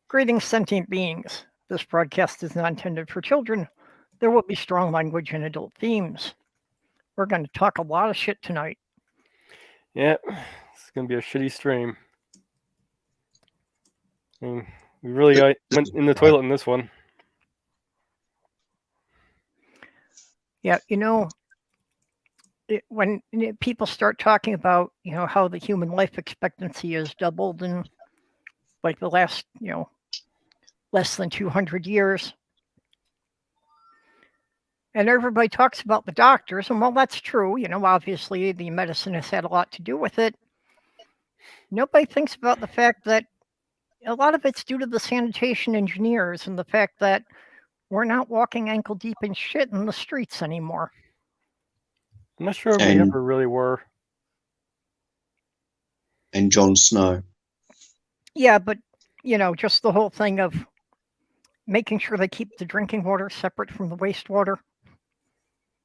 Greetings, sentient beings. This broadcast is not intended for children. There will be strong language and adult themes. We're going to talk a lot of shit tonight. Yeah, it's going to be a shitty stream. We really went in the toilet in this one. Yeah, when people start talking about, how the human life expectancy has doubled in like the last, less than 200 years. And everybody talks about the doctors, and well, that's true. Obviously the medicine has had a lot to do with it. Nobody thinks about the fact that a lot of it's due to the sanitation engineers and the fact that we're not walking ankle deep in shit in the streets anymore. I'm not sure if we ever really were. And Jon Snow. Yeah, but, just the whole thing of making sure they keep the drinking water separate from the wastewater.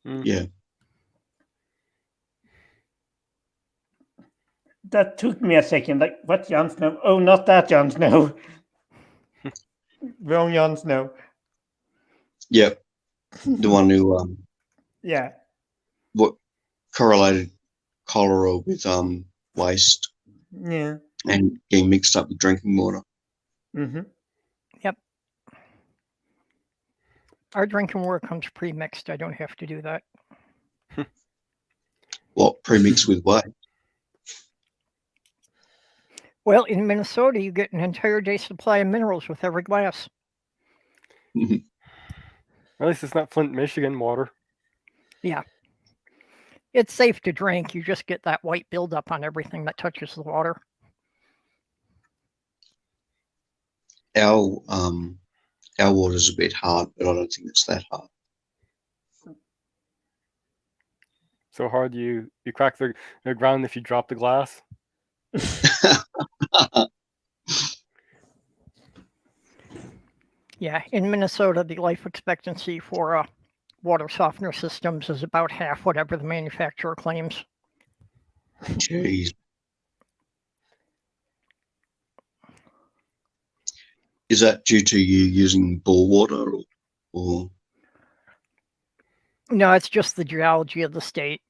Yeah. That took me a second. Like, what Jon Snow? Oh, not that Jon Snow. Wrong Jon Snow. Yep. The one who yeah. What correlated cholera with waste. Yeah. And getting mixed up with drinking water. Mm-hmm. Yep. Our drinking water comes pre-mixed. I don't have to do that. What, pre-mixed with what? Well, in Minnesota, you get an entire day supply of minerals with every glass. At least it's not Flint, Michigan water. Yeah. It's safe to drink. You just get that white buildup on everything that touches the water. Our water's a bit hard, but I don't think it's that hard. So hard you crack the ground if you drop the glass. Yeah, in Minnesota, the life expectancy for water softener systems is about half whatever the manufacturer claims. Jeez. Is that due to you using bore water or? No, it's just the geology of the state.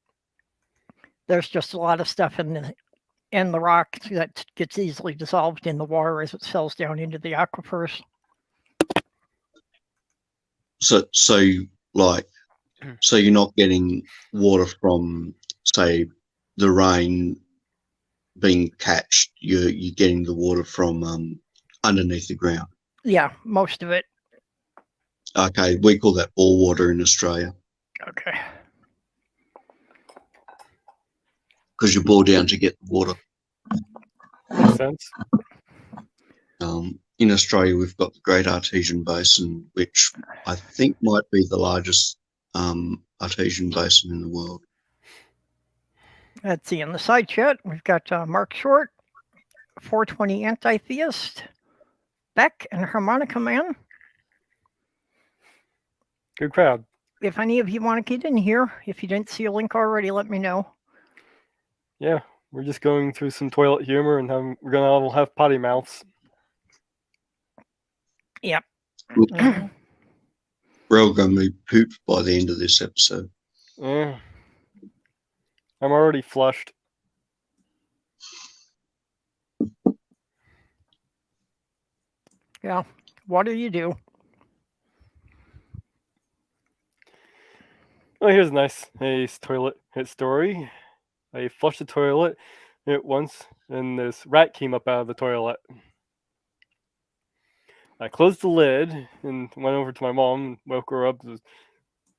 There's just a lot of stuff in the rock that gets easily dissolved in the water as it settles down into the aquifers. So you're not getting water from, say, the rain being catched. You're getting the water from underneath the ground. Yeah, most of it. Okay, we call that bore water in Australia. Okay. Because you bore down to get the water. Makes sense. In Australia, we've got the Great Artesian Basin, which I think might be the largest artesian basin in the world. Let's see, in the side chat, we've got Mark Short, 420 Anti-Theist, Beck, and Harmonica Man. Good crowd. If any of you want to get in here, if you didn't see a link already, let me know. Yeah, we're just going through some toilet humor and we're going to all have potty mouths. Yep. We're all going to be pooped by the end of this episode. Yeah. I'm already flushed. Yeah. What do you do? Oh, here's a nice toilet hit story. I flushed the toilet once, and this rat came up out of the toilet. I closed the lid and went over to my mom and woke her up.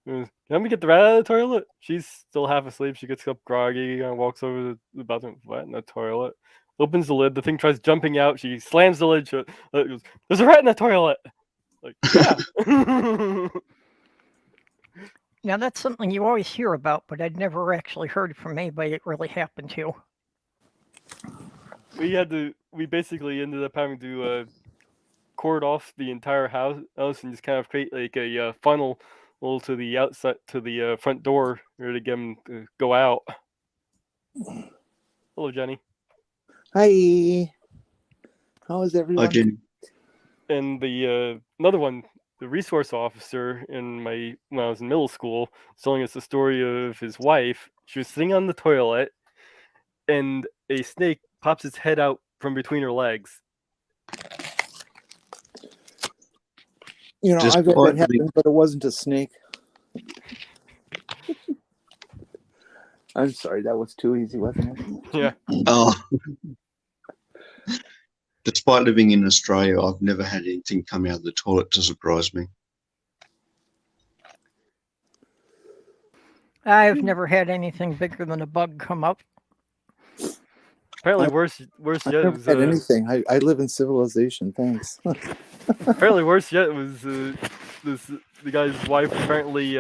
Let me get the rat out of the toilet. She's still half asleep. She gets up groggy and walks over to the bathroom. What in the toilet? Opens the lid. The thing tries jumping out. She slams the lid shut. Goes, there's a rat in the toilet. Like, yeah. Now, that's something you always hear about, but I'd never actually heard from anybody it really happened to. We basically ended up having to cord off the entire house and just kind of create like a funnel to the outside, to the front door to get them to go out. Hello, Jenny. Hi. How is everyone? Hi, Jenny. and the another one, the resource officer when I was in middle school, was telling us the story of his wife. She was sitting on the toilet, and a snake pops its head out from between her legs. You know, Just I've had that quietly- happen, but it wasn't a snake. I'm sorry, that was too easy, wasn't it? Yeah. Oh. Despite living in Australia, I've never had anything come out of the toilet to surprise me. I've never had anything bigger than a bug come up. Apparently, I've- worse I've yet never was had anything. I live in civilization. Thanks. apparently worse yet was the guy's wife was apparently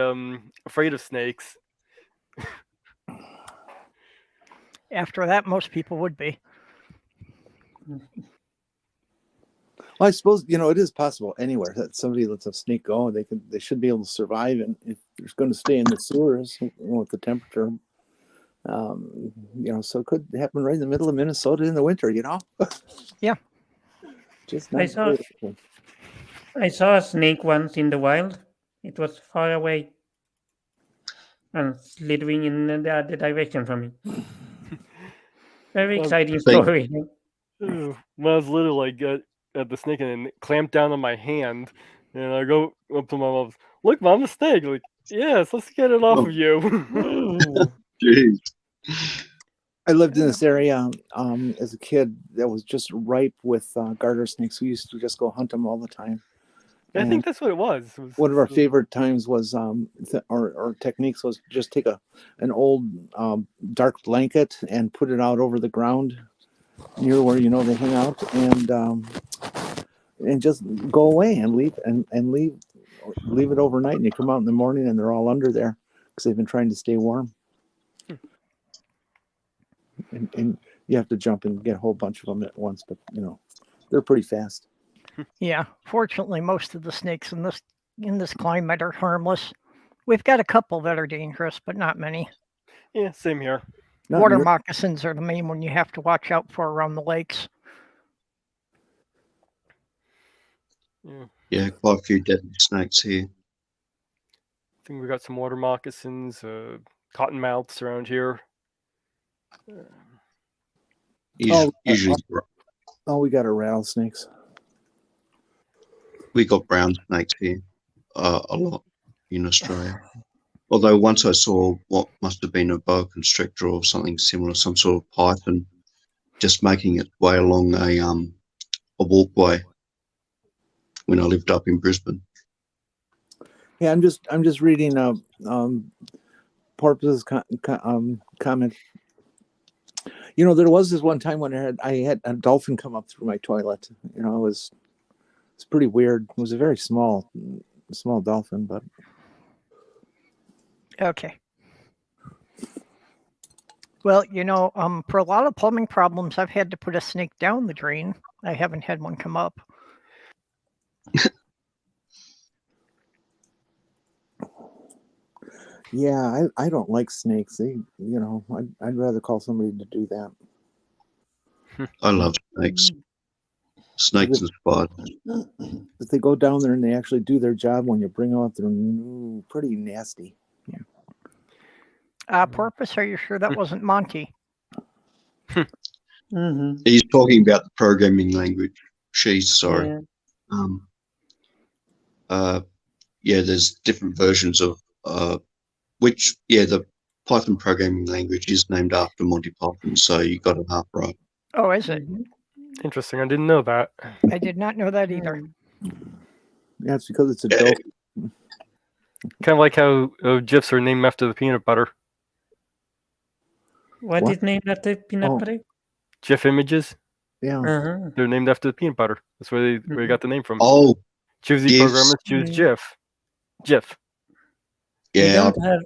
afraid of snakes. After that, most people would be. Well, I suppose it is possible anywhere that somebody lets a snake go. They should be able to survive, and if they're going to stay in the sewers with the temperature, so it could happen right in the middle of Minnesota in the winter. Yeah. Just I not saw- very cool. I saw a snake once in the wild. It was far away and slithering in the other direction from me. Very Well, exciting thank- story. When I was little, I got at the snake and it clamped down on my hand, and I go up to my mom. Look, Mom, a snake. Like, yes, let's get it off Oh. of you. Jeez. I lived in this area as a kid that was just ripe with garter snakes. We used to just go hunt them all the time. I And think that's what it was. one of our favorite times was our techniques was just take an old dark blanket and put it out over the ground near where they hang out, and just go away and leave it overnight, and you come out in the morning and they're all under there because they've been trying to stay warm. And you have to jump and get a whole bunch of them at once, but they're pretty fast. Yeah, fortunately, most of the snakes in this climate are harmless. We've got a couple that are dangerous, but not many. Yeah, same here. Not Water near- moccasins are the main one you have to watch out for around the lakes. Yeah. Yeah, quite a few deadly snakes here. I think we got some water moccasins, cottonmouths around here. Usually, we got our rattlesnakes. we got brown snakes here a lot in Australia. Although once I saw what must have been a boa constrictor or something similar, some sort of python, just making its way along a walkway when I lived up in Brisbane. Yeah, I'm just reading Porpoise's comment. There was this one time when I had a dolphin come up through my toilet. It's pretty weird. It was a very small dolphin, but Okay. Well, for a lot of plumbing problems, I've had to put a snake down the drain. I haven't had one come up. yeah, I don't like snakes. I'd rather call somebody to do that. I love snakes. Snakes and spiders. If they go down there and they actually do their job, when you bring them up, they're pretty nasty. Porpoise, are you sure that wasn't Monty? Mm-hmm. He's talking about the programming language. Sorry. Yeah. There's different versions of the Python programming language is named after Monty Python, so you got it half right. Oh, is it? Interesting. I didn't know that. I did not know that either. Yeah, it's because it's a dope. Kind of like how GIFs are named after the peanut butter. What What? is named after peanut Oh. butter? GIF images, Yeah. Uh-huh. they're named after the peanut butter. That's where they got the name from. Oh, Choose the GIFs. programmers, choose GIF. GIF, We yeah. don't have.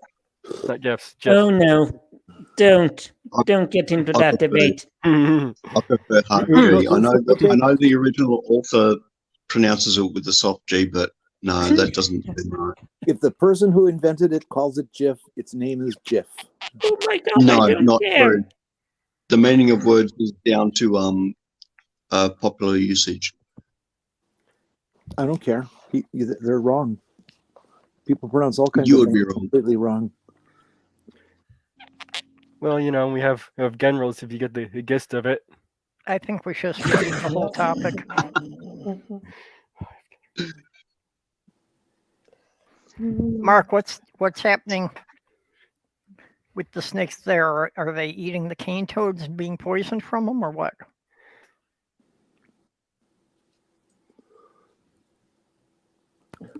not GIFs. GIF. Oh no! Don't I- get into I that prefer- debate. I prefer hard G. I know the original author pronounces it with a soft G, but no, that doesn't seem right. If the person who invented it calls it GIF, its name is GIF. Oh my god! No, I don't not care. true. The meaning of words is down to popular usage. I don't care. They're wrong. People pronounce all kinds You of would things be wrong. completely wrong. Well, we have generals if you get the gist of it. I think we should skip the whole topic. Mark, what's happening with the snakes there? Are they eating the cane toads and being poisoned from them, or what?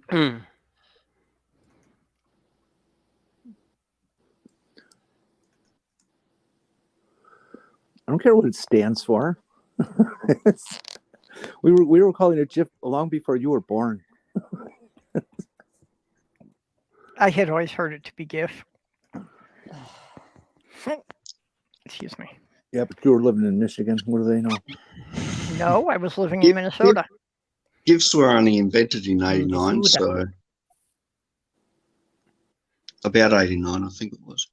Hmm. I don't care what it stands for. we were calling it JIF long before you were born. I had always heard it to be GIF. Excuse me. Yeah, but you were living in Michigan. What do they know? No, I was living in Minnesota. GIFs were only invented in '89, so about '89, I think it was.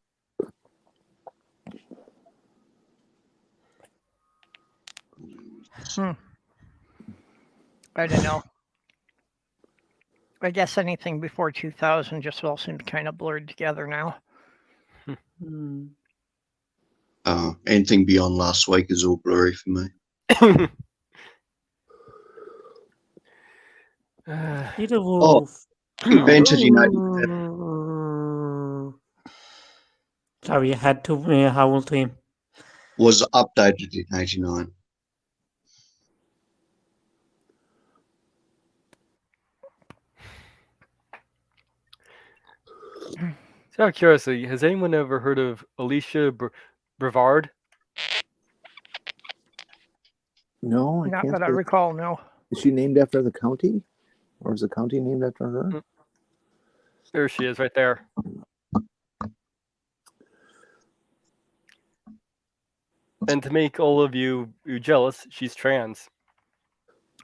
I don't know. I guess anything before 2000 just all seems kind of blurred together now. Anything beyond last week is all blurry for me. Little wolf. Invented in '87, Sorry, I had to howl to him. was updated in '89. So out of curiosity, has anyone ever heard of Alicia Brevard? No, I Not can't. that I recall, no. Is she named after the county? Or is the county named after her? There she is, right there. And to make all of you jealous, she's trans.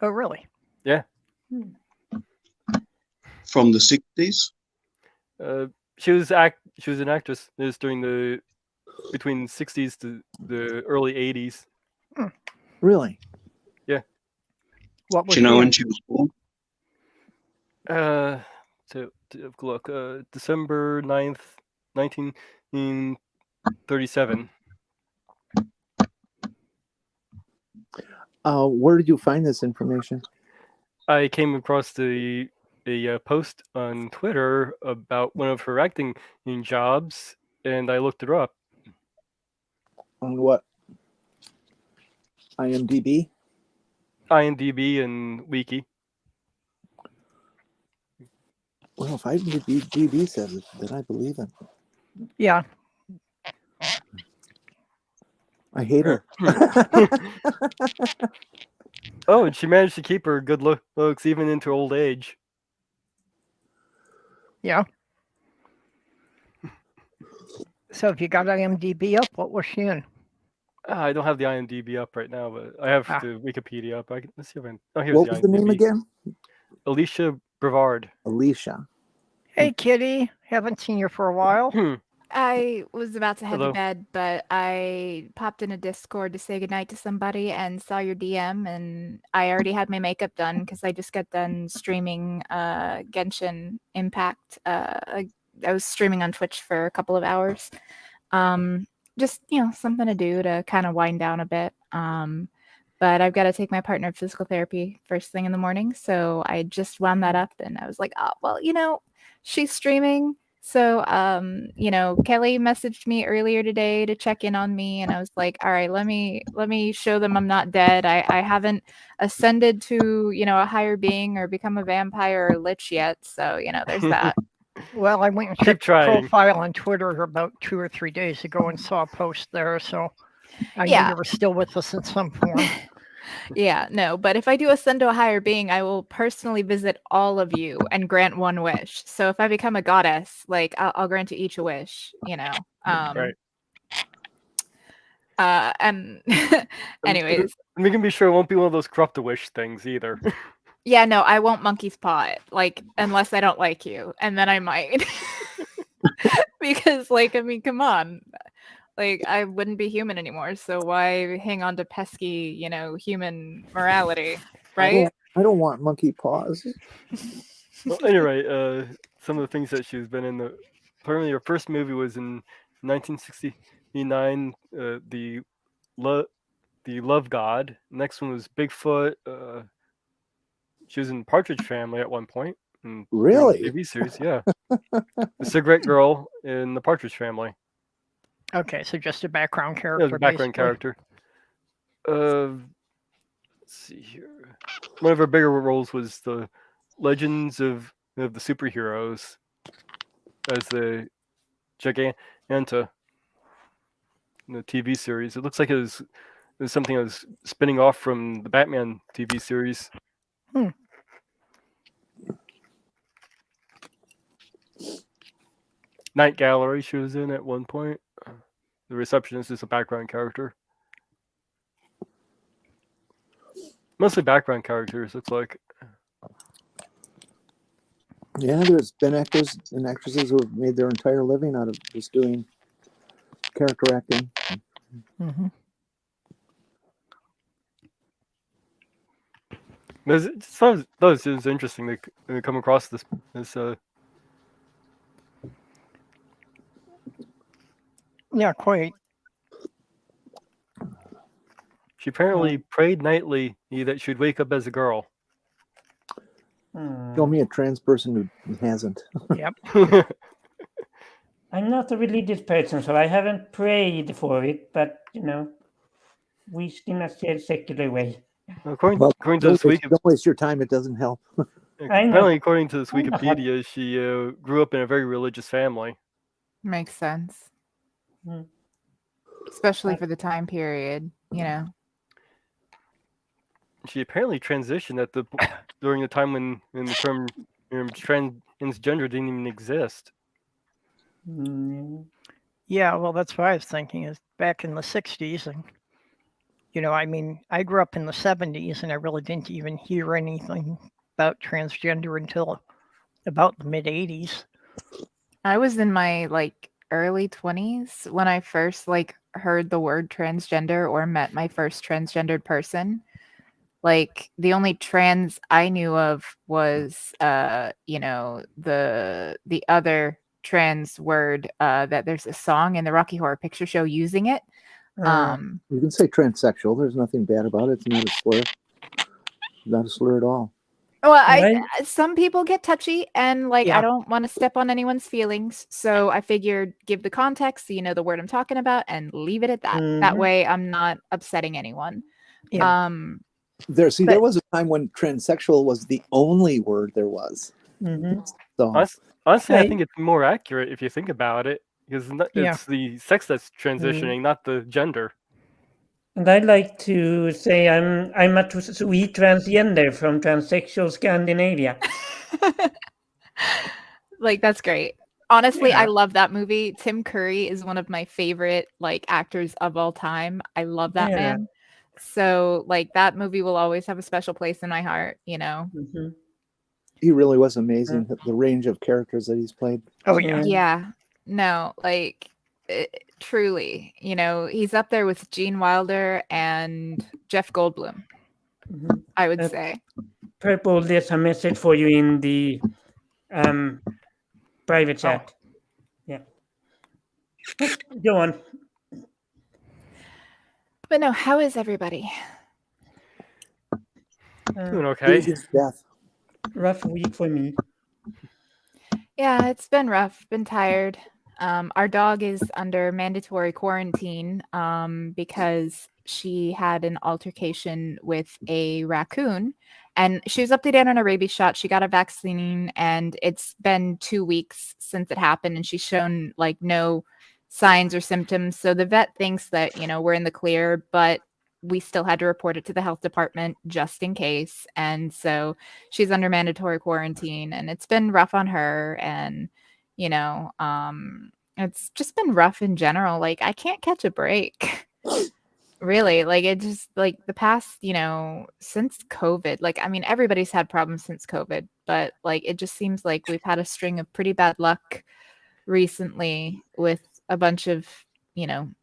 Oh, really? Yeah. From the '60s? She was an actress. It was during between the '60s to the early '80s. Really? Yeah. What was Do you know she when in? she was born? To look, December 9th, 1937. Where did you find this information? I came across a post on Twitter about one of her acting jobs, and I looked her up. On what? IMDb? IMDb and Wiki. Well, if IMDb says it, then I believe it. Yeah. I hate her. Oh, and she managed to keep her good looks even into old age. Yeah. So if you got IMDb up, what was she in? I don't have the IMDb up right now, but I have the Wikipedia up. Let's see if I can. Oh, here's What the was the name IMDb. again? Alicia Brevard. Alicia. Hey, Kitty. Haven't seen you for a while. I was about to head Hello. to bed, but I popped in a Discord to say goodnight to somebody and saw your DM, and I already had my makeup done because I just got done streaming Genshin Impact. I was streaming on Twitch for a couple of hours. Just, something to do to kind of wind down a bit. But I've got to take my partner to physical therapy first thing in the morning, so I just wound that up, and I was like, oh, well, she's streaming. So, Kelly messaged me earlier today to check in on me, and I was like, all right, let me show them I'm not dead. I haven't ascended to, a higher being or become a vampire or lich yet. So, there's that. Well, I went and Keep checked your trying. profile on Twitter about 2 or 3 days ago and saw a post there, so I knew Yeah. you were still with us in some form. Yeah, no, but if I do ascend to a higher being, I will personally visit all of you and grant one wish. So if I become a goddess, like I'll grant you each a wish, Right. And anyways, We can be sure it won't be one of those corrupt a wish things either. yeah, no, I won't monkey's paw it, like unless I don't like you, and then I might. Because come on. Like, I wouldn't be human anymore, so why hang on to pesky, human morality, right? I don't want monkey paws. Well, anyway, some of the things that she's been in. Apparently, her first movie was in 1969. The Love God. Next one was Bigfoot. She was in Partridge Family at one point. During the Really? TV series, yeah. The cigarette girl in the Partridge Family. Okay, so just a background Yeah, character. the background basically. character. Let's see here. One of her bigger roles was the Legends of the Superheroes as the Giganta in the TV series. It looks like it was something that was spinning off from the Batman TV series. Night Gallery she was in at one point. The receptionist is a background character. Mostly background characters, looks like. Yeah, there's been actors and actresses who have made their entire living out of just doing character acting. Mm-hmm. It was interesting to come across this. Yeah, quite. She apparently prayed nightly that she'd wake up as a girl. Show me a trans person who hasn't. Yep. I'm not a religious person, so I haven't prayed for it, but, wished in a secular way. According to Don't this week, don't waste your time. It doesn't help. apparently, according to this Wikipedia, she grew up in a very religious family. Makes sense. Mm. Especially for the time period, She apparently transitioned during the time when the term transgender didn't even exist. Yeah, well, that's what I was thinking. Is back in the '60s, and I mean, I grew up in the '70s, and I really didn't even hear anything about transgender until about the mid '80s. I was in my early 20s when I first heard the word transgender or met my first transgendered person. The only trans I knew of was the other trans word that there's a song in the Rocky Horror Picture Show using it. You can say transsexual. There's nothing bad about it. It's not a slur. Not a slur at all. Well, some people get touchy, and Yeah. I don't want to step on anyone's feelings, so I figured give the context so you know the word I'm talking about, and leave it at that. That way, I'm not upsetting anyone. Yeah. There was a time when transsexual was the only word there was. So honestly, I think it's more accurate if you think about it, because Yeah. it's the sex that's transitioning, not the gender. And I'd like to say I'm a sweet transgender from transsexual Scandinavia. That's great. Honestly, Yeah. I love that movie. Tim Curry is one of my favorite actors of all time. I love that man. So that movie will always have a special place in my heart, he really was amazing. The range of characters that he's played. Oh yeah. Yeah. No, truly, he's up there with Gene Wilder and Jeff Goldblum, I would say. Purple, there's a message for you in the private chat. Yeah. Go on. But no, how is everybody? Doing okay. Death. Rough week for me. Yeah, it's been rough. Been tired. Our dog is under mandatory quarantine because she had an altercation with a raccoon, and she was updated on a rabies shot. She got a vaccine, and it's been 2 weeks since it happened, and she's shown no signs or symptoms. So the vet thinks that we're in the clear, but we still had to report it to the health department just in case. And so she's under mandatory quarantine, and it's been rough on her. And it's just been rough in general. I can't catch a break. Really, it just the past, since COVID, I mean, everybody's had problems since COVID, but it just seems like we've had a string of pretty bad luck recently with a bunch of,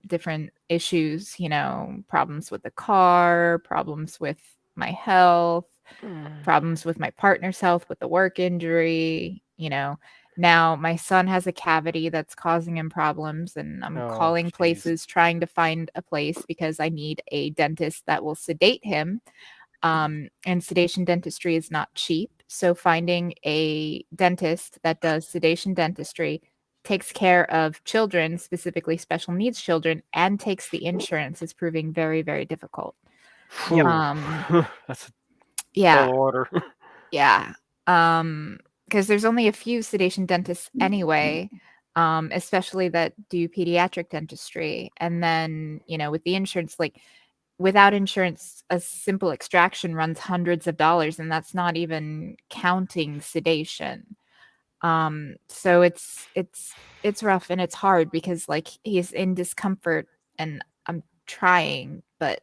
different issues, problems with the car, problems with my health, problems with my partner's health, with the work injury, Now my son has a cavity that's causing him problems, and I'm calling geez. places trying to find a place because I need a dentist that will sedate him. And sedation dentistry is not cheap. So finding a dentist that does sedation dentistry, takes care of children, specifically special needs children, and takes the insurance is proving very, very difficult. Yep. That's a Yeah. tall order. Yeah. Because there's only a few sedation dentists anyway, especially that do pediatric dentistry. And then, with the insurance, without insurance, a simple extraction runs hundreds of dollars, and that's not even counting sedation. So it's rough and it's hard because he's in discomfort, and I'm trying, but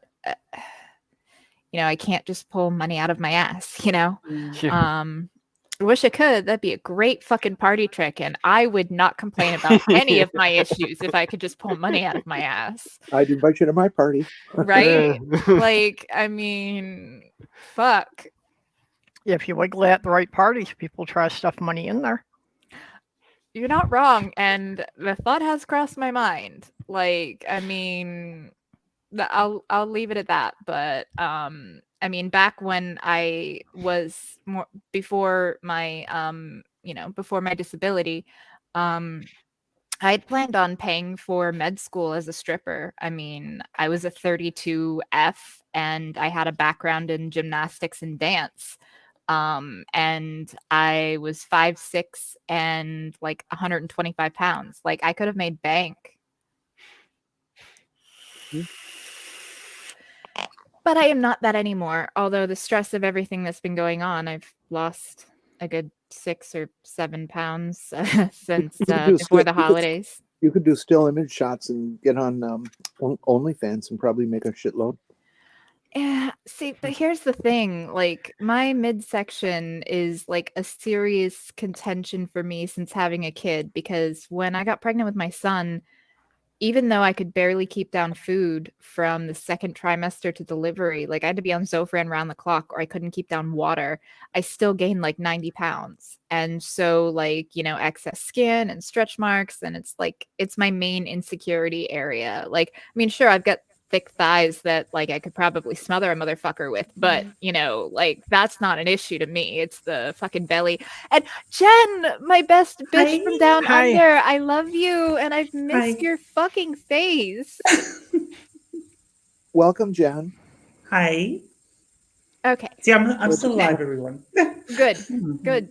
I can't just pull money out of my ass, Yeah. I wish I could. That'd be a great fucking party trick, and I would not complain about any of my issues if I could just pull money out of my ass. I'd invite you to my party. Right? Yeah. Fuck. If you wiggle at the right parties, people try to stuff money in there. You're not wrong, and the thought has crossed my mind. I'll leave it at that. But back when I was before my before my disability, I'd planned on paying for med school as a stripper. I was a 32F, and I had a background in gymnastics and dance. And I was 5'6" and 125 pounds. I could have made bank. But I am not that anymore. Although the stress of everything that's been going on, I've lost a good 6 or 7 pounds since before the holidays. You could do still image shots and get on OnlyFans and probably make a shitload. Yeah, see, but here's the thing. My midsection is a serious contention for me since having a kid, because when I got pregnant with my son, even though I could barely keep down food from the second trimester to delivery, I had to be on Zofran round the clock, or I couldn't keep down water, I still gained 90 pounds. And so excess skin and stretch marks, and it's my main insecurity area. Sure, I've got thick thighs that I could probably smother a motherfucker with, but that's not an issue to me. It's the fucking belly. And Jen, my best bitch from down under, I love you, and I've missed your fucking face. Welcome, Jen. Hi. Okay. See, I'm still alive, everyone. Good.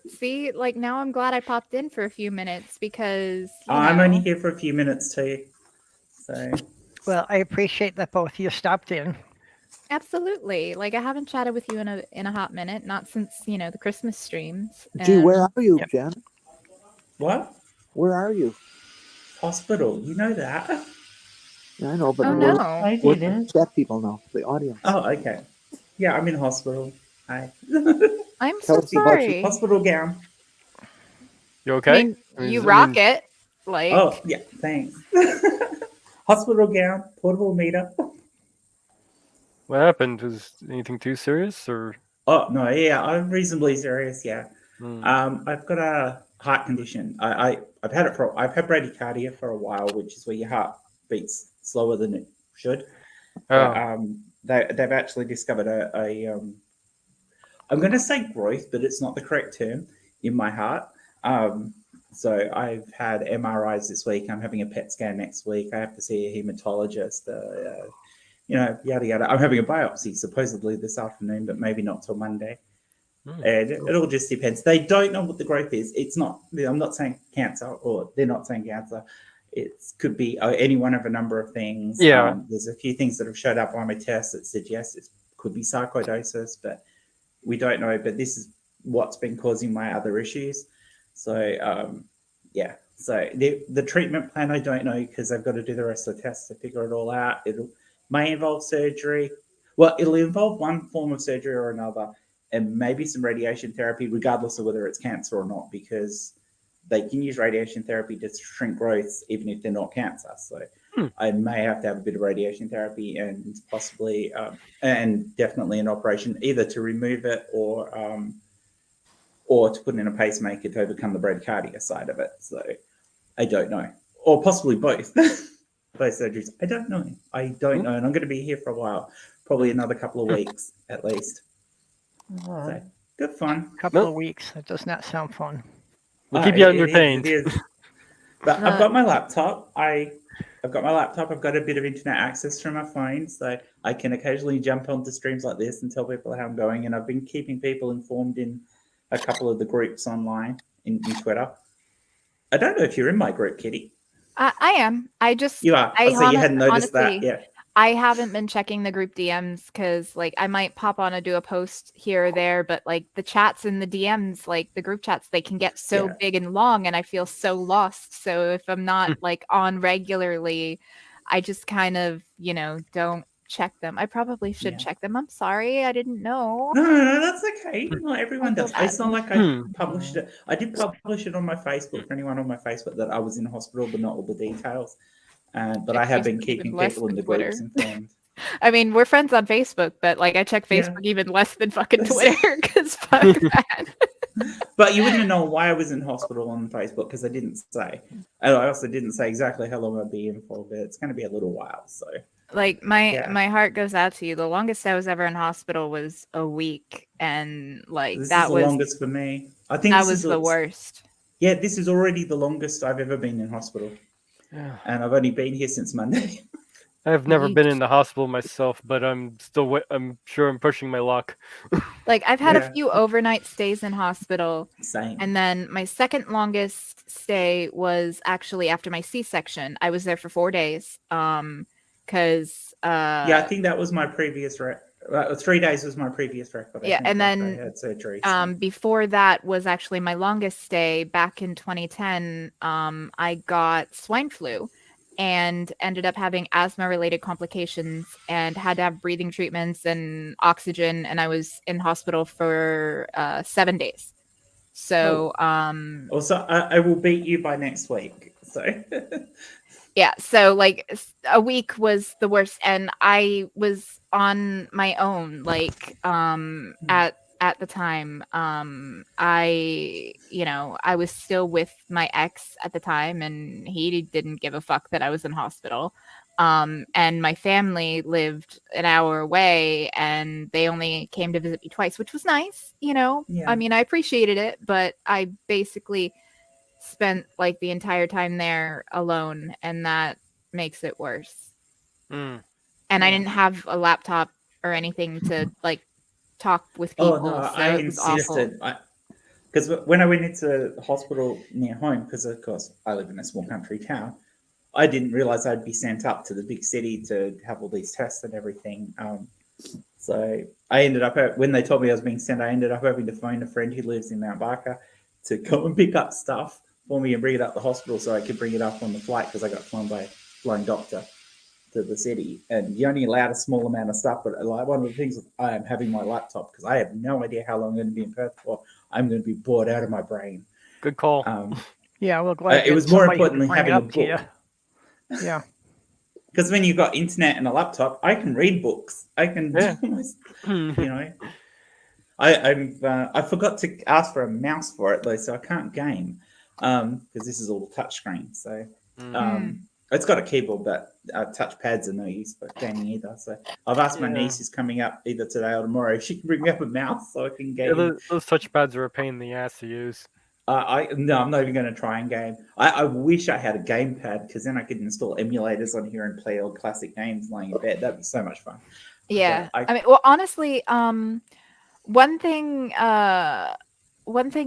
See, now I'm glad I popped in for a few minutes, because I'm only here for a few minutes too. So. Well, I appreciate that both of you stopped in. Absolutely. I haven't chatted with you in a hot minute, not since the Christmas streams. Gee, where are you, Jen? What? Where are you? Hospital. You know that. Yeah, I know, but no, I we're didn't. chat people know, the audience. Oh, okay. Yeah, I'm in hospital. Hi. I'm Tell so us about sorry. Hospital gown. You okay? You rock it. Oh, yeah, thanks. Hospital gown, portable meter. What happened? Was anything too serious, or? Oh no, yeah, I'm reasonably serious. Yeah, Hmm. I've got a heart condition. I've had bradycardia for a while, which is where your heart beats slower than it should. Oh. But, they've actually discovered I'm going to say growth, but it's not the correct term in my heart. So I've had MRIs this week. I'm having a PET scan next week. I have to see a hematologist. Yada yada. I'm having a biopsy supposedly this afternoon, but maybe not till Monday. And it all just depends. They don't know what the growth is. It's not. I'm not saying cancer, or they're not saying cancer. It could be any one of a number of things. Yeah. There's a few things that have showed up on my test that suggest it could be sarcoidosis, but we don't know. But this is what's been causing my other issues. So, yeah. So the treatment plan, I don't know, because I've got to do the rest of the tests to figure it all out. It may involve surgery. Well, it'll involve one form of surgery or another, and maybe some radiation therapy, regardless of whether it's cancer or not, because they can use radiation therapy to shrink growths even if they're not cancer. So I may have to have a bit of radiation therapy and possibly, and definitely an operation, either to remove it or to put in a pacemaker to overcome the bradycardia side of it. So I don't know, or possibly both. Both surgeries. I don't know. And I'm going to be here for a while, probably another couple of weeks at least. So good fun. Couple of weeks. That does not sound fun. We'll keep you It entertained. is. But I've got my laptop. I've got my laptop. I've got a bit of internet access through my phone, so I can occasionally jump onto streams like this and tell people how I'm going. And I've been keeping people informed in a couple of the groups online in Twitter. I don't know if you're in my group, Kitty. I am. You are. So you hadn't noticed honestly, that, yeah. I haven't been checking the group DMs because, like, I might pop on and do a post here or there, but like the chats and the DMs, like the group chats, they can get so big and long, and I feel so lost. So if I'm not like on regularly, I just kind of, don't check them. I probably should check them. I'm sorry, I didn't know. No, that's okay. Not everyone does. bad. It's not like I published it. I did publish it on my Facebook for anyone on my Facebook that I was in hospital, but not all the details. But I have been keeping people in the groups informed. I mean, we're friends on Facebook, but like I check Facebook even less than fucking Twitter because fuck that. But you wouldn't have known why I was in hospital on Facebook because I didn't say. And I also didn't say exactly how long I'd be in for, but it's going to be a little while. So, like my heart goes out to you. The longest I was ever in hospital was a week, and like this that is the was longest for me. I think that was the worst. Yeah, this is already the longest I've ever been in hospital. Yeah. And I've only been here since Monday. I've never been in the hospital myself, but I'm sure I'm pushing my luck. Like I've had a few overnight stays in hospital. Same. And then my second longest stay was actually after my C-section. I was there for 4 days. Because I think that was my previous 3 days was my previous record. And then I had surgery. Before that was actually my longest stay back in 2010. I got swine flu and ended up having asthma-related complications and had to have breathing treatments and oxygen. And I was in hospital for 7 days. So, also, I will beat you by next week. So, yeah. So, like, a week was the worst, and I was on my own. Like, at the time, I was still with my ex at the time, and he didn't give a fuck that I was in hospital. And my family lived an hour away, and they only came to visit me twice, which was nice. I mean, I appreciated it, but I basically spent like the entire time there alone, and that makes it worse. And I didn't have a laptop or anything to like talk with people. Oh no, so I it was awful. insisted. Because when I went into the hospital near home, because of course I live in a small country town, I didn't realize I'd be sent up to the big city to have all these tests and everything. So I ended up, when they told me I was being sent, I ended up having to phone a friend who lives in Mount Barker to come and pick up stuff for me and bring it up the hospital so I could bring it up on the flight because I got flown by a flying doctor to the city. And you only allowed a small amount of stuff, but like one of the things I am having my laptop because I have no idea how long I'm going to be in Perth for. I'm going to be bored out of my brain. Good call. Yeah, well, glad it was more important than having a book. Yeah. Because when you've got internet and a laptop, I can read books. I can, I forgot to ask for a mouse for it though, so I can't game because this is all touchscreen. So it's got a keyboard, but touch pads are no use for gaming either. So I've asked my niece who's coming up either today or tomorrow if she can bring me up a mouse so I can game. Yeah, those touch pads are a pain in the ass to use. No, I'm not even going to try and game. I wish I had a gamepad because then I could install emulators on here and play old classic games lying in bed. That'd be so much fun. Yeah, I mean, well, honestly, one thing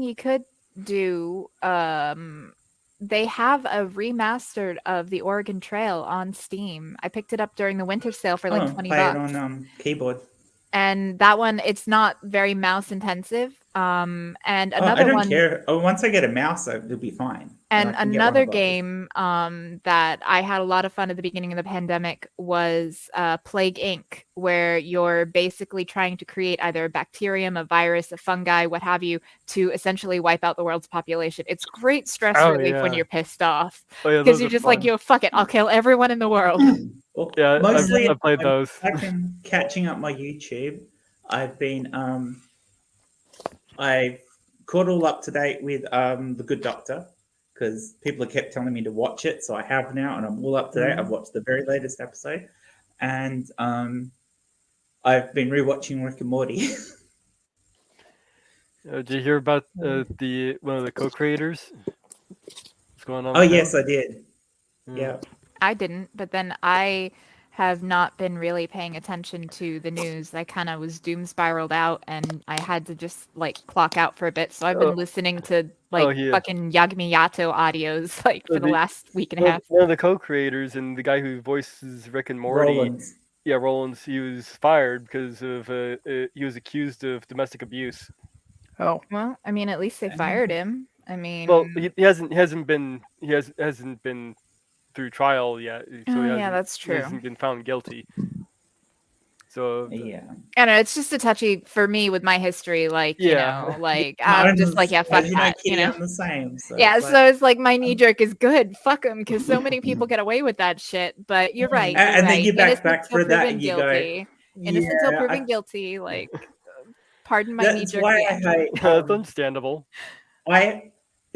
you could do, they have a remastered of the Oregon Trail on Steam. I picked it up during the winter sale for like $20. Play it on keyboard. And that one, it's not very mouse intensive. And another I don't one, care. Oh, once I get a mouse, it'll be fine. And I can get one another of those. game that I had a lot of fun at the beginning of the pandemic was Plague Inc., where you're basically trying to create either a bacterium, a virus, a fungi, what have you, to essentially wipe out the world's population. It's great stress Oh, relief when yeah. you're pissed off. Oh yeah, Because those you're are just like, fun. yo, fuck it, I'll kill everyone in the world. Well, Yeah, mostly I played I'm those. back and catching up my YouTube. I've been I've caught all up to date with The Good Doctor because people have kept telling me to watch it, so I have now, and I'm all up to date. I've watched the very latest episode, and I've been rewatching Rick and Morty. Did you hear about the one of the co-creators? What's going on? Oh with yes, him? I did. Yeah. I didn't, but then I have not been really paying attention to the news. I kind of was doom spiraled out, and I had to just like clock out for a bit. So I've been listening to like yeah. fucking Yagami Yato audios like for the last week and a half. One of the co-creators and the guy who voices Rick and Morty. Rollins. Yeah, Rollins. He was fired because of he was accused of domestic abuse. Oh, Well, I mean, at least they fired him. I mean, Well, he hasn't been through trial yet. So yeah, that's He true. hasn't been found guilty. So Yeah. I don't know. It's just a touchy for me with my history. Like, Yeah. you know, like I'm just like, yeah, fuck as you know, that. You Kitty, know. I'm the same. So Yeah, it's like- so it's like my knee jerk is good. Fuck them, because so many people get away with that shit. But you're right. You're and right. then you Innocent back till for that, proven and you go, guilty. Innocent till yeah, proven guilty. Like, pardon my knee that's jerk why reaction. I hate. That's understandable.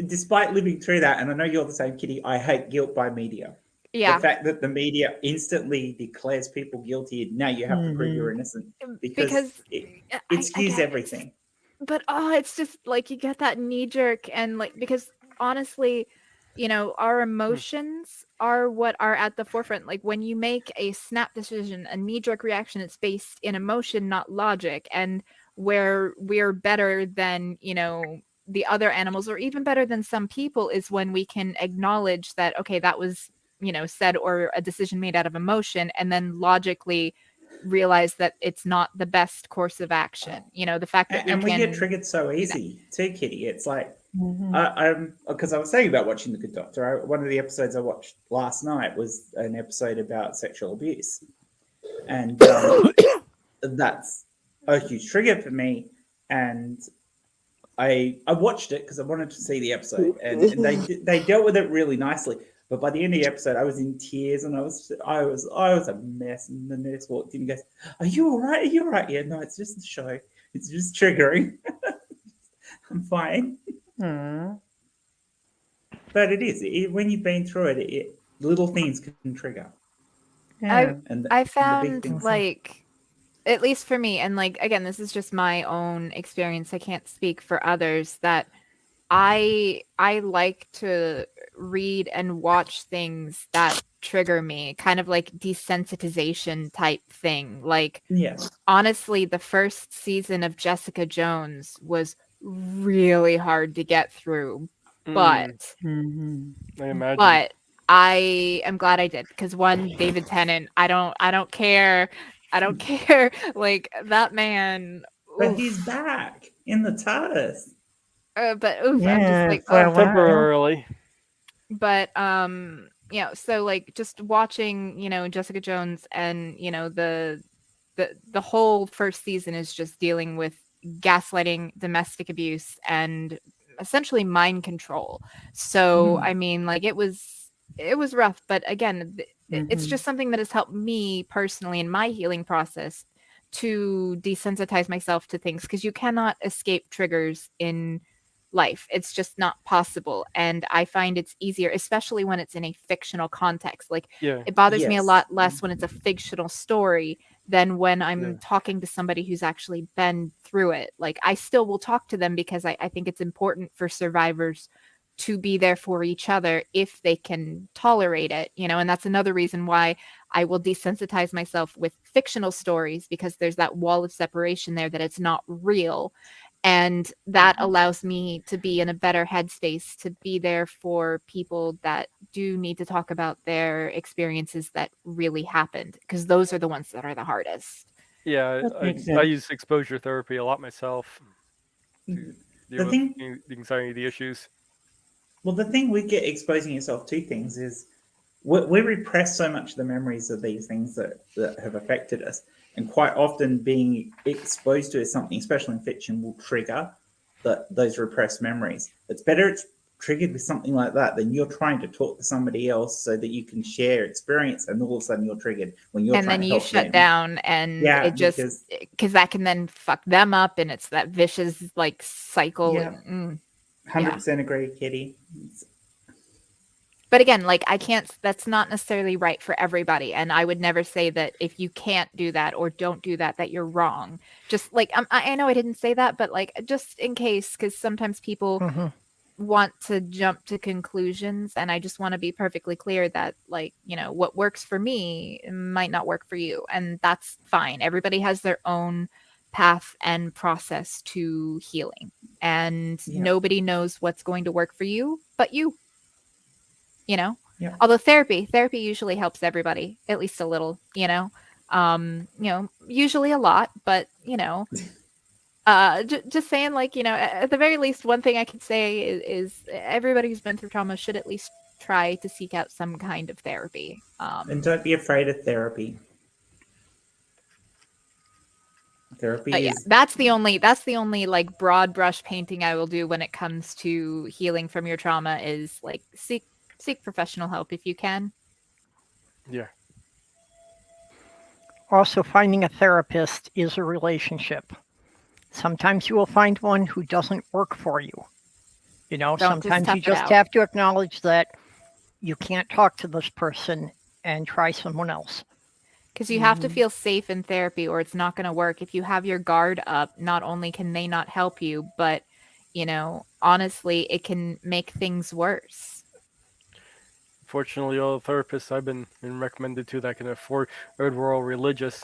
Despite living through that, and I know you're the same, Kitty, I hate guilt by media. Yeah, The fact that the media instantly declares people guilty, now you have to prove you're innocent because it skews everything. But it's just like you get that knee jerk, and like because honestly, you know, our emotions are what are at the forefront. Like when you make a snap decision, a knee jerk reaction, it's based in emotion, not logic. And where we're better than, you know, the other animals, or even better than some people, is when we can acknowledge that, okay, that was, you know, said or a decision made out of emotion, and then logically realize that it's not the best course of action. You know, the fact that And we get triggered so easy too, Kitty. It's like because I was saying about watching The Good Doctor. One of the episodes I watched last night was an episode about sexual abuse, and that's a huge trigger for me. And I watched it because I wanted to see the episode, and they dealt with it really nicely. But by the end of the episode, I was in tears and I was a mess. And the nurse walked in and goes, "Are you all right? Are you all right?" Yeah, no, it's just the show. It's just triggering. I'm fine. Mm. But it is when you've been through it, little things can trigger. Yeah. I big found things. like, at least for me, and like again, this is just my own experience. I can't speak for others. That I like to read and watch things that trigger me, kind of like desensitization type thing. Like Yeah. honestly, the first season of Jessica Jones was really hard to get through, but I imagine. but I am glad I did, because one, David Tennant, I don't care. Like that man. But oof. he's back in the TARDIS. But oof, I'm Yeah, just like, for a oh. while. Temporarily. But you know, so like just watching, you know, Jessica Jones, and you know the whole first season is just dealing with gaslighting, domestic abuse, and essentially mind control. So I mean, like it was rough, but again, it's just something that has helped me personally in my healing process to desensitize myself to things, because you cannot escape triggers in life. It's just not possible. And I find it's easier, especially when it's in a fictional context. Like it bothers me a lot less when it's a fictional story than when I'm talking to somebody who's actually been through it. Like I still will talk to them, because I think it's important for survivors to be there for each other if they can tolerate it, you know. And that's another reason why I will desensitize myself with fictional stories, because there's that wall of separation there, that it's not real. And that allows me to be in a better headspace to be there for people that do need to talk about their experiences that really happened, because those are the ones that are the hardest. Yeah, That makes I sense. use exposure therapy a lot myself to deal with the anxiety, the issues. Well, the thing with exposing yourself to things is we repress so much of the memories of these things that have affected us. And quite often being exposed to something, especially in fiction, will trigger those repressed memories. It's better it's triggered with something like that than you're trying to talk to somebody else so that you can share experience, and all of a sudden you're triggered when you're And trying then to you help shut them. down, and Yeah, it just because that can then fuck them up, and it's that vicious like cycle. Yeah. Mm. 100% agree, Kitty. But again, like that's not necessarily right for everybody. And I would never say that if you can't do that or don't do that, that you're wrong. Just like, I know I didn't say that, but like, just in case, because sometimes people want to jump to conclusions. And I just want to be perfectly clear that, like, you know, what works for me might not work for you. And that's fine. Everybody has their own path and process to healing. And nobody knows what's going to work for you but you. You know, although therapy usually helps everybody, at least a little, you know, usually a lot, but you know, just saying, like, you know, at the very least, one thing I could say is everybody who's been through trauma should at least try to seek out some kind of therapy. And don't be afraid of therapy. Therapy is that's the only like broad brush painting I will do when it comes to healing from your trauma is like seek professional help if you can. Yeah. Also, finding a therapist is a relationship. Sometimes you will find one who doesn't work for you. You know, sometimes you just have to acknowledge that you can't talk to this person and try someone else. Because you have to feel safe in therapy or it's not going to work. If you have your guard up, not only can they not help you, but, you know, honestly, it can make things worse. Fortunately, all the therapists I've been recommended to that can afford were all religious.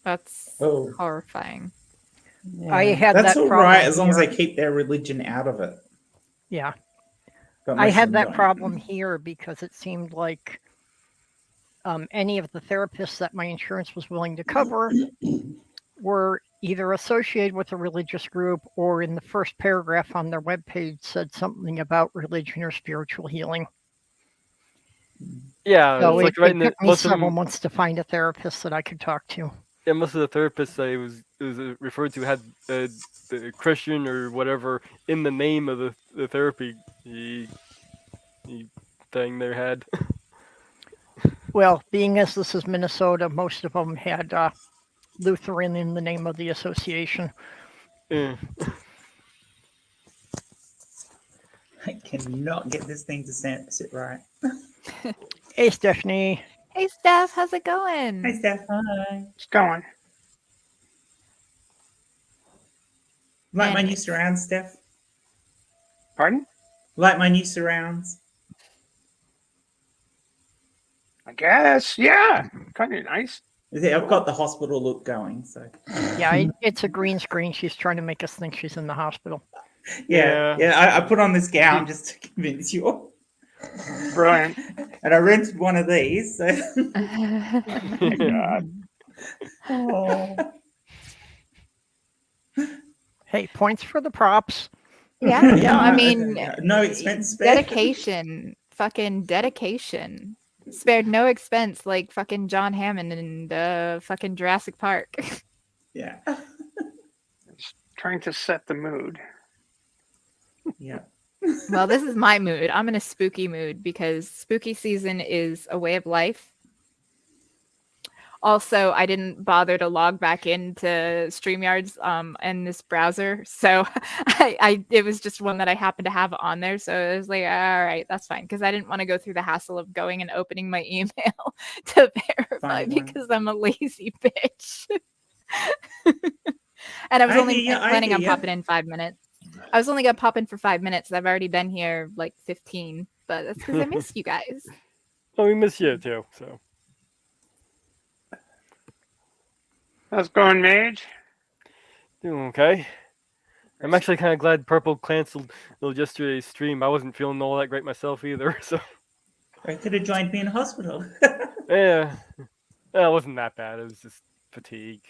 That's horrifying. Yeah. I had that all problem right as long as here. they keep their religion out of it. Yeah. But I had that problem here because it seemed like any of the therapists that my insurance was willing to cover were either associated with a religious group or in the first paragraph on their webpage said something about religion or spiritual healing. Yeah, so it's like it took me several months to find a therapist that I could talk to. Yeah, most of the therapists I was referred to had the Christian or whatever in the name of the therapy thing they had. Well, being as this is Minnesota, most of them had Lutheran in the name of the association. I cannot get this thing to sit right. Hey, Stephanie. Hey, Steph. How's it going? Hey, Steph. Hi. It's going. Like my new surrounds, Steph? Pardon? Like my new surrounds? I guess. Yeah. Kind of nice. I've got the hospital look going, so. Yeah, it's a green screen. She's trying to make us think she's in the hospital. Yeah. I put on this gown just to convince you all. Brilliant. And I rented one of these. So. God. Oh. Hey, points for the props. Yeah, I mean, no expense spared. Dedication. Fucking dedication. Spared no expense like fucking John Hammond in fucking Jurassic Park. Yeah. Just trying to set the mood. Yeah. Well, this is my mood. I'm in a spooky mood because spooky season is a way of life. Also, I didn't bother to log back into StreamYard's in this browser, so it was just one that I happened to have on there. So I was like, all right, that's fine, because I didn't want to go through the hassle of going and opening my email to verify because I'm a lazy bitch. And I was only planning on popping in 5 minutes. I was only gonna pop in for 5 minutes. I've already been here like 15, but that's because I miss you guys. Oh, we miss you too. So. How's it going, Mage? Doing okay. I'm actually kind of glad Purple canceled yesterday's stream. I wasn't feeling all that great myself either. So. I could have joined me in hospital. Yeah. It wasn't that bad. It was just fatigue.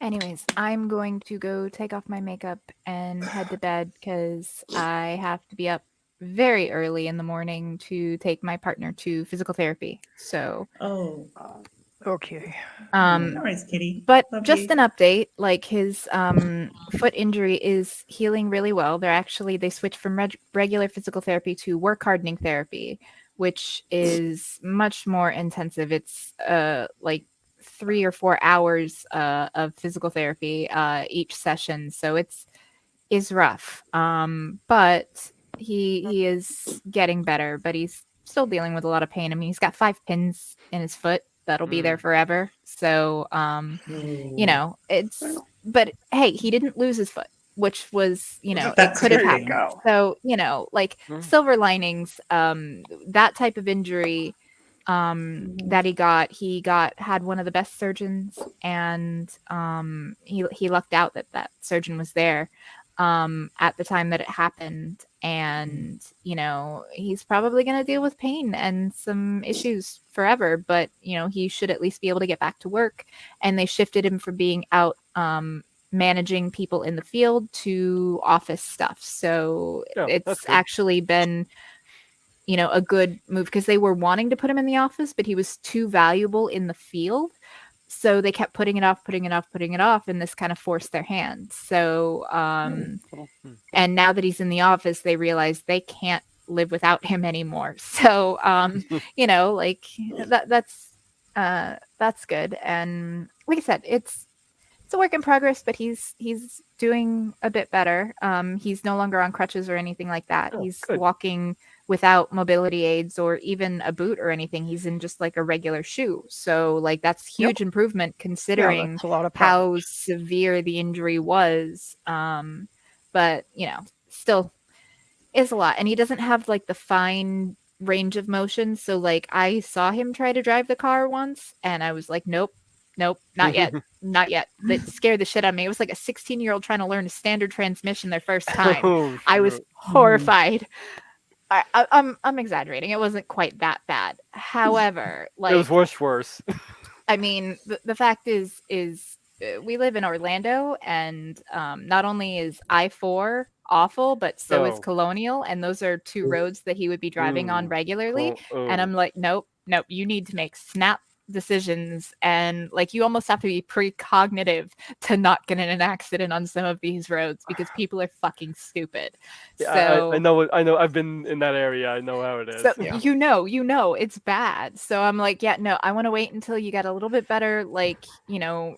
Anyways, I'm going to go take off my makeup and head to bed because I have to be up very early in the morning to take my partner to physical therapy. So, Oh, Okay. no worries, Kitty. but Love just you. an update, like his foot injury is healing really well. They switched from regular physical therapy to work hardening therapy, which is much more intensive. It's like 3 or 4 hours of physical therapy each session, so is rough. But he is getting better, but he's still dealing with a lot of pain. I mean, he's got 5 pins in his foot that'll be there forever. So you know, but hey, he didn't lose his foot, which was, it That's could have a good There you thing. happened. go. So, like silver linings, that type of injury that he had one of the best surgeons, and he lucked out that surgeon was there at the time that it happened, and he's probably going to deal with pain and some issues forever, but he should at least be able to get back to work. And they shifted him from being out managing people in the field to office stuff, so it's actually been a good move, because they were wanting to put him in the office, but he was too valuable in the field. So they kept putting it off, and this kind of forced their hand. So, and now that he's in the office, they realize they can't live without him anymore. So, like that's good. And like I said, it's a work in progress, but he's doing a bit better. He's no longer on crutches or anything like that. He's walking without mobility aids or even a boot or anything. He's in just like a regular shoe. So like that's huge improvement considering that's a lot of how severe the injury was. But still is a lot. And he doesn't have like the fine range of motion. So like I saw him try to drive the car once and I was like, nope, not yet. Not yet. That scared the shit out of me. It was like a 16-year-old trying to learn a standard transmission their first time. I was horrified. I'm exaggerating. It wasn't quite that bad. However, like it was worse. I mean, the fact is we live in Orlando, and not only is I-4 awful, but so is Colonial, and those are two roads that he would be driving on regularly. And I'm like, nope, you need to make snap decisions, and like you almost have to be precognitive to not get in an accident on some of these roads because people are fucking stupid. Yeah, So I know I've been in that area. I know how it is. So it's bad. So I'm like, I want to wait until you get a little bit better, like,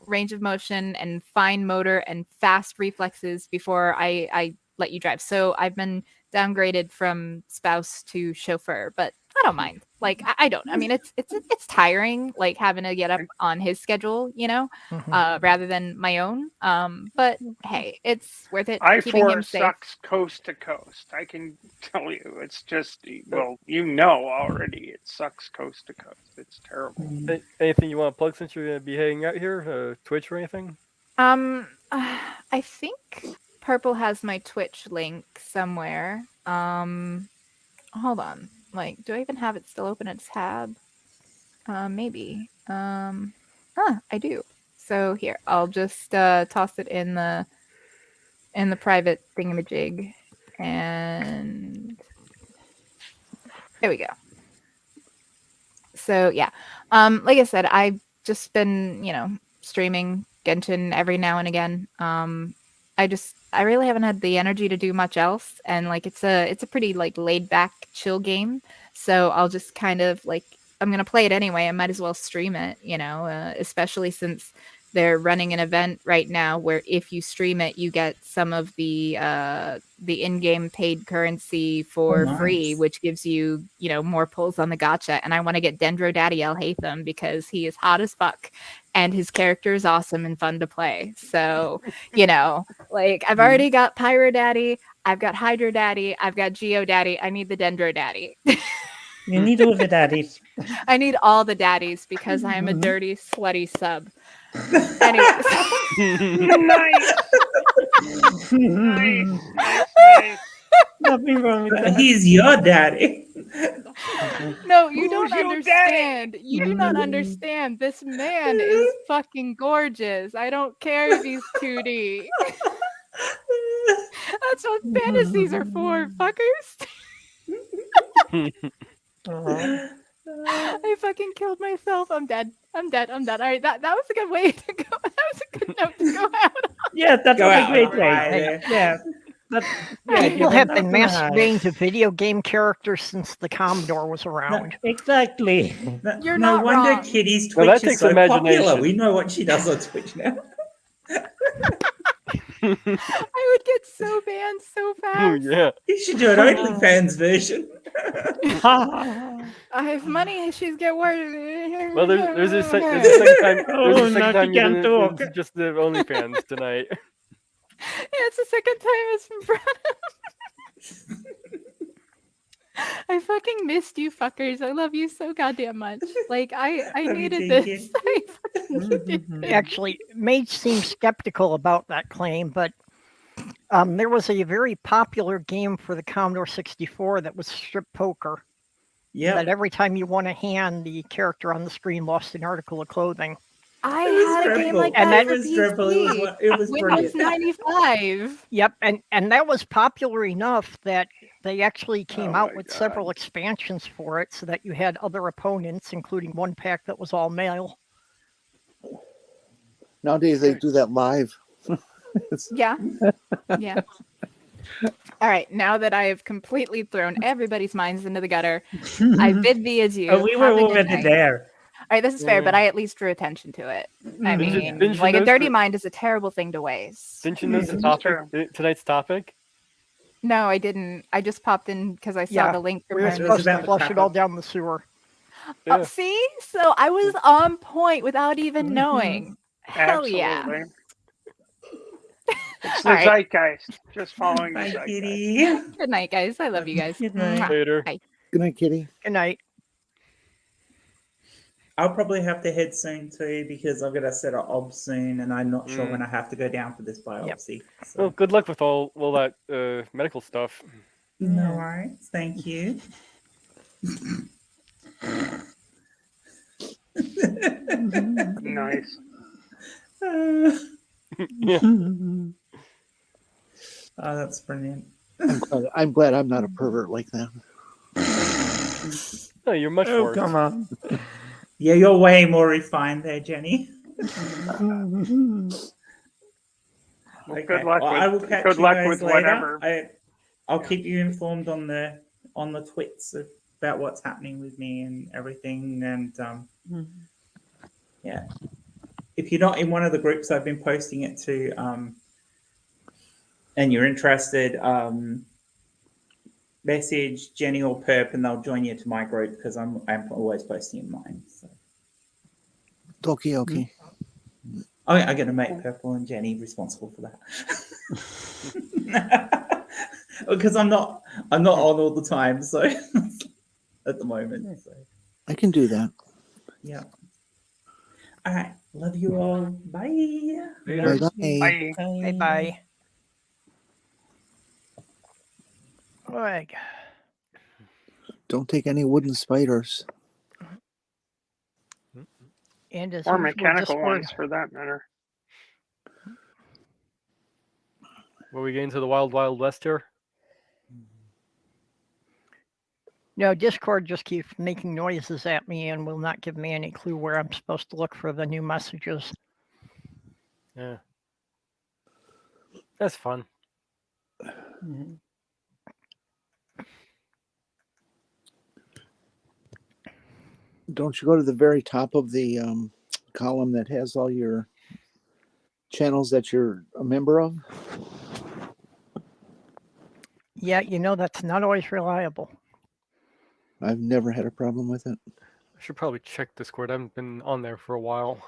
range of motion and fine motor and fast reflexes before I let you drive. So I've been downgraded from spouse to chauffeur, but I don't mind. Like I don't. I mean, it's tiring, like having to get up on his schedule, rather than my own. But hey, it's worth it. Keeping him I-4 safe. sucks coast to coast. I can tell you, it's just already. It sucks coast to coast. It's terrible. Anything you want to plug since you're gonna be heading out here? Twitch or anything? I think Purple has my Twitch link somewhere. Hold on. Like, do I even have it still open at tab? Maybe. I do. So here, I'll just toss it in the private thingamajig, and there we go. So yeah, like I said, I've just been streaming Genshin every now and again. I really haven't had the energy to do much else, and like it's a pretty like laid back, chill game. So I'll just kind of like, I'm gonna play it anyway. I might as well stream it, especially since they're running an event right now where if you stream it, you get some of the in-game paid currency for free, which gives you more pulls on the gacha. And I want to get Dendro Daddy El Hatham because he is hot as fuck. And his character is awesome and fun to play. So, like I've already got Pyro Daddy, I've got Hydro Daddy, I've got Geo Daddy. I need the Dendro Daddy. You need all the daddies. I need all the daddies because I am a dirty, slutty sub. Anyways. Nice. Nothing wrong with that. He's your daddy. No, you Who's don't your daddy? understand. You do not understand. This man is fucking gorgeous. I don't care if he's 2D. That's what fantasies are for, fuckers. I fucking killed myself. I'm dead. I'm dead. I'm dead. All right, that was a good way to go. That was a good note to go out. Yeah, that Go was a out great on a way. high there. Yeah. People you have went been out on a high. masturbating to video game characters since the Commodore was around. Exactly. You're no not wonder wrong. Kitty's Well, that Twitch is takes so popular. imagination. We know what she does on Twitch now. I would get so banned so Oh, fast. yeah. You should do an OnlyFans version. I have money issues get worse. Well, there's a second time. There's Oh, a now second time she you're can't gonna talk. it's just the OnlyFans tonight. Yeah, it's the second time it's been brought up. I fucking missed you fuckers. I love you so goddamn much. Like I Love you needed too, this. kid. I fucking needed this. Actually, Mage seems skeptical about that claim, but there was a very popular game for the Commodore 64 that was strip poker. Yeah. That every time you won a hand, the character on the screen lost an article of clothing. I It was had a game dreadful. like And that It for was dreadful. PC. It was Windows brilliant. 95. Yep, and that was popular enough that they actually came Oh out my with God. several expansions for it so that you had other opponents, including one pack that was all male. Nowadays they do that live. Yeah. Yeah. All right. Now that I have completely thrown everybody's minds into the gutter, I bid thee adieu. Oh, we were Have a good already night. there. All right, this is fair, but Yeah. I at least drew attention to it. I Didn't you- mean, didn't you like a notice dirty that- mind is a terrible thing to waste. Didn't you know the This is topic? Tonight's topic? No, I didn't. I just popped in because I saw Yeah, the link from We were her. It was supposed about to the flush it all crap-up. down the sewer. Yeah. Oh, see? So I was on point without even knowing. Hell yeah. Absolutely. It's the All right. zeitgeist. Just following the Bye, zeitgeist. Kitty. Good night, guys. I love you guys. Good night. Mwah. Later. Good night, Kitty. Good night. I'll probably have to head soon too because I've got to set up OB soon, and I'm not sure when I have to go down for this biopsy. So. Well, good luck with all that medical stuff. No worries. Thank you. Nice. Yeah. Oh, that's brilliant. I'm glad I'm not a pervert like that. No, you're much Oh, worse. come on. Yeah, you're way more refined there, Jenny. Well, good luck I will with catch good you luck guys with later. whatever. I'll keep you informed on the twits about what's happening with me and everything. And yeah, if you're not in one of the groups I've been posting it to, and you're interested, message Jenny or Perp, and they'll join you to my group because I'm always posting in mine. So. Okay. I'm going to make Purple and Jenny responsible for that. Because I'm not on all the time, so at the moment. So I can do that. yeah. All right. Love you all. Bye. Later. Bye-bye. Bye. Bye-bye. Like, Don't take any wooden spiders. and as Or usual, mechanical Discord, ones, for that matter. Will we get into the wild, wild west here? No, Discord just keeps making noises at me and will not give me any clue where I'm supposed to look for the new messages. Yeah. That's fun. Don't you go to the very top of the column that has all your channels that you're a member of? Yeah, you know, that's not always reliable. I've never had a problem with it. I should probably check Discord. I haven't been on there for a while.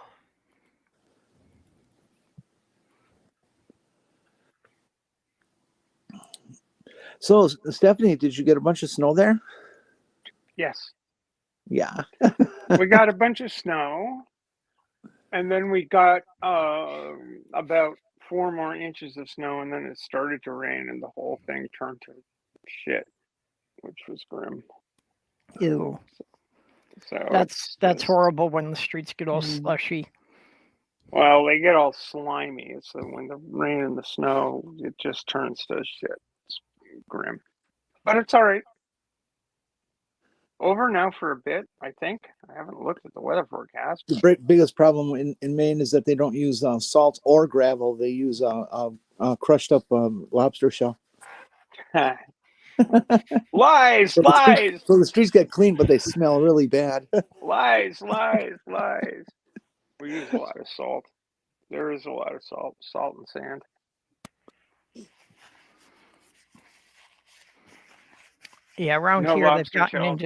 So, Stephanie, did you get a bunch of snow there? Yes. Yeah. We got a bunch of snow, and then we got about 4 more inches of snow, and then it started to rain, and the whole thing turned to shit, which was grim. Ew. So That's horrible when the streets get all slushy. Well, they get all slimy. It's when the rain and the snow, it just turns to shit. It's grim, but it's all right. Over now for a bit, I think. I haven't looked at the weather forecast. The biggest problem in Maine is that they don't use salt or gravel. They use crushed up lobster shell. Lies, So lies, the streets get clean, but they smell really bad. lies, lies, lies. We use a lot of salt. There is a lot of salt and sand. Yeah, around No here they've lobster gotten shells.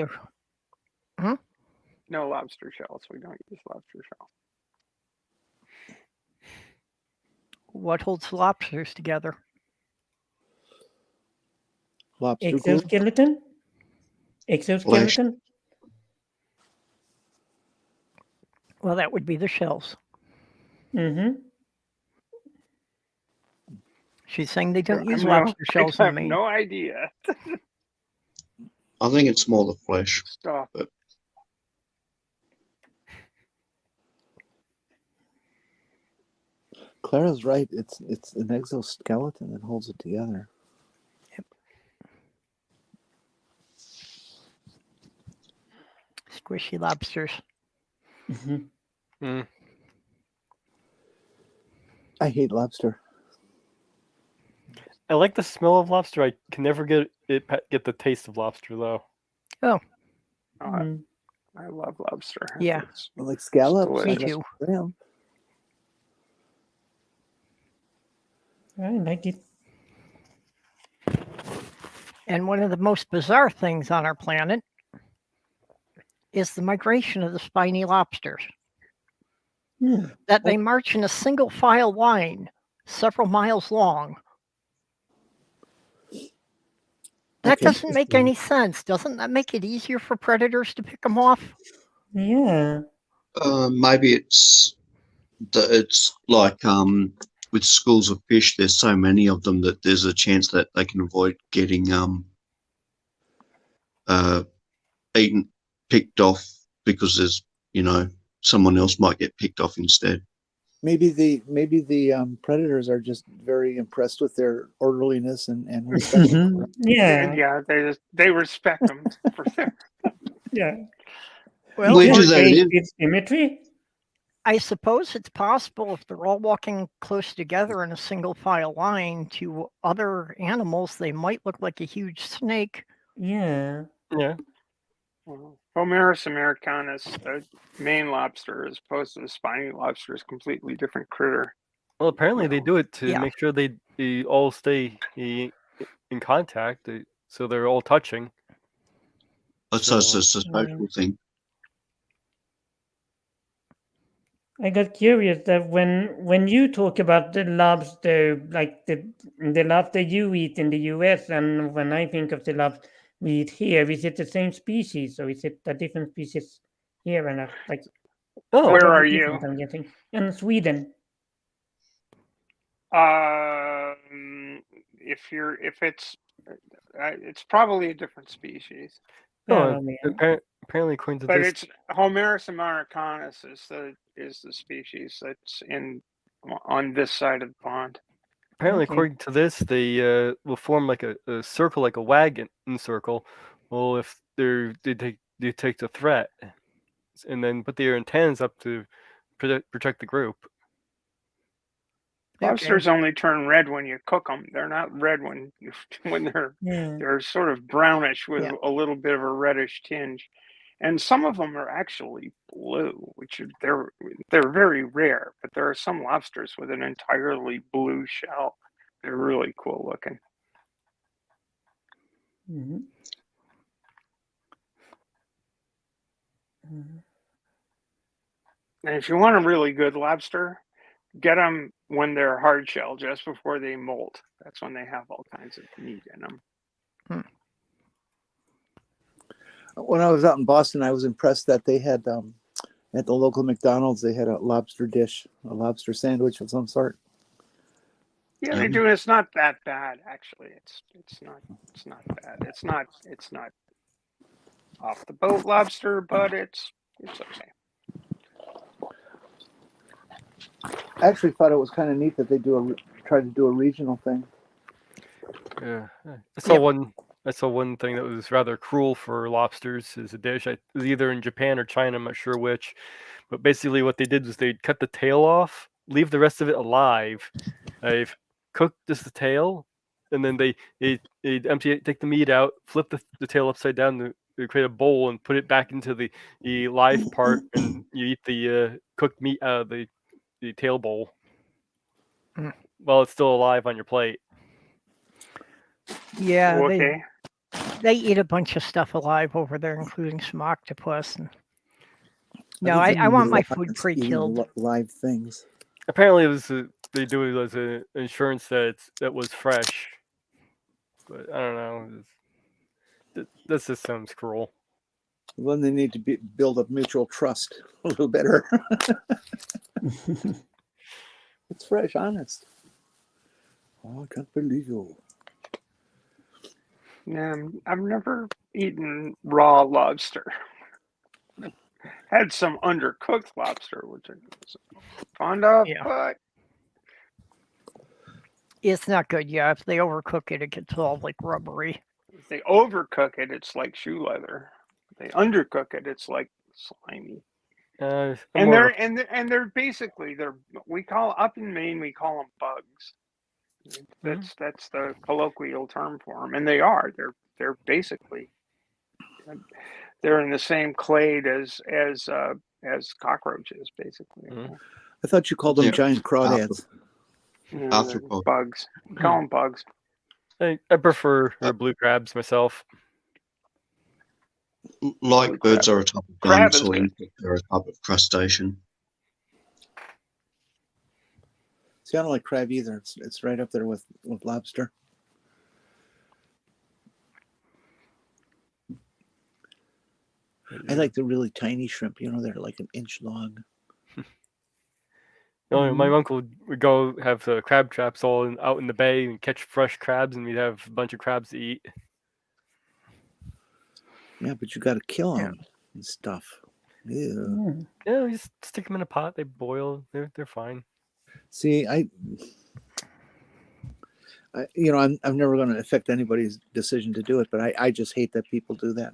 into. No lobster shells. We don't use lobster shell. What holds lobsters together? Lobster glue. Exoskeleton. Well, that would be the shells. Mm-hmm. She's saying they don't use I lobster shells I in have Maine. no idea. I think it's more the flesh. Stop. But Clara's right. It's an exoskeleton that holds it together. Yep. Squishy lobsters. Mm-hmm. I hate lobster. I like the smell of lobster. I can never get the taste of lobster though. Oh, I love lobster. Yeah. I like scallops. delicious. I Me like too. shrimp. I like it. and one of the most bizarre things on our planet is the migration of the spiny lobsters. That they march in a single file line several miles long. That doesn't make any sense. Doesn't that make it easier for predators to pick them off? Yeah. Maybe it's like with schools of fish. There's so many of them that there's a chance that they can avoid getting picked off because there's someone else might get picked off instead. Maybe the predators are just very impressed with their orderliness and respect. Yeah. They respect them for their. Yeah. Well, Where do they live? It's symmetry. I suppose it's possible if they're all walking close together in a single file line to other animals, they might look like a huge snake. Yeah. Yeah. Homerus americanus, the Maine lobster, as opposed to the spiny lobster, is a completely different critter. Well, apparently they do it to Yeah. make sure they all stay in contact, so they're all touching. So it's a social thing. I got curious that when you talk about the lobster, like the lobster you eat in the US, and when I think of the lobster we eat here, is it the same species or is it a different species here? And like, Where are what you? difference I'm getting in Sweden. It's probably a different species. Oh, apparently according to But this, it's Homerus americanus is the species that's on this side of the pond. apparently according to this, they will form like a circle, like a wagon circle. Well, if they take the threat, and then put their antennas up to protect the group. Lobsters only turn red when you cook them. They're not red when they're sort of brownish with a little bit of a reddish tinge, and some of them are actually blue, which they're very rare. But there are some lobsters with an entirely blue shell. They're really cool looking. Mm-hmm. Mm-hmm. And if you want a really good lobster, get them when they're hard shell, just before they molt. That's when they have all kinds of meat in them. When I was out in Boston, I was impressed that they had at the local McDonald's they had a lobster dish, a lobster sandwich of some sort. Yeah, they do. It's not that bad, actually. It's not bad. It's not off the boat lobster, but it's okay. I actually thought it was kind of neat that they try to do a regional thing. Yeah, I saw one thing that was rather cruel for lobsters as a dish. It was either in Japan or China, I'm not sure which. But basically what they did was they cut the tail off, leave the rest of it alive. They've cooked just the tail, and then they empty it, take the meat out, flip the tail upside down to create a bowl and put it back into the live part, and you eat the cooked meat out of the tail bowl while it's still alive on your plate. Yeah, Okay. they eat a bunch of stuff alive over there, including some octopus. And no, think I want my Europeans food eating pre-killed. live things. Apparently, it was they do it as an insurance that was fresh, but I don't know. This just sounds cruel. Well, then they need to build up mutual trust a little better. It's fresh, honest. Oh, I can't believe you. Yeah, I've never eaten raw lobster. Had some undercooked lobster, which I was fond of, Yeah. but It's not good. Yeah, if they overcook it, it gets all like rubbery. if they overcook it, it's like shoe leather. If they undercook it, it's like slimy. And they're basically we call up in Maine we call them bugs. That's the colloquial term for them, and they're basically they're in the same clade as cockroaches, basically. I thought you called them giant crawdads. Arthropod. Bugs. We call them bugs. I prefer blue crabs myself. Like Blue birds crab. are a type of Crab is dinosaur, good. they're a type of crustacean. See, I don't like crab either. It's right up there with lobster. I like the really tiny shrimp. You know, they're like an inch long. My uncle would go have the crab traps all out in the bay and catch fresh crabs, and we'd have a bunch of crabs to eat. Yeah, but you got to kill them and stuff. Ew. Yeah, we just stick them in a pot. They boil. They're fine. See, I'm never going to affect anybody's decision to do it, but I just hate that people do that.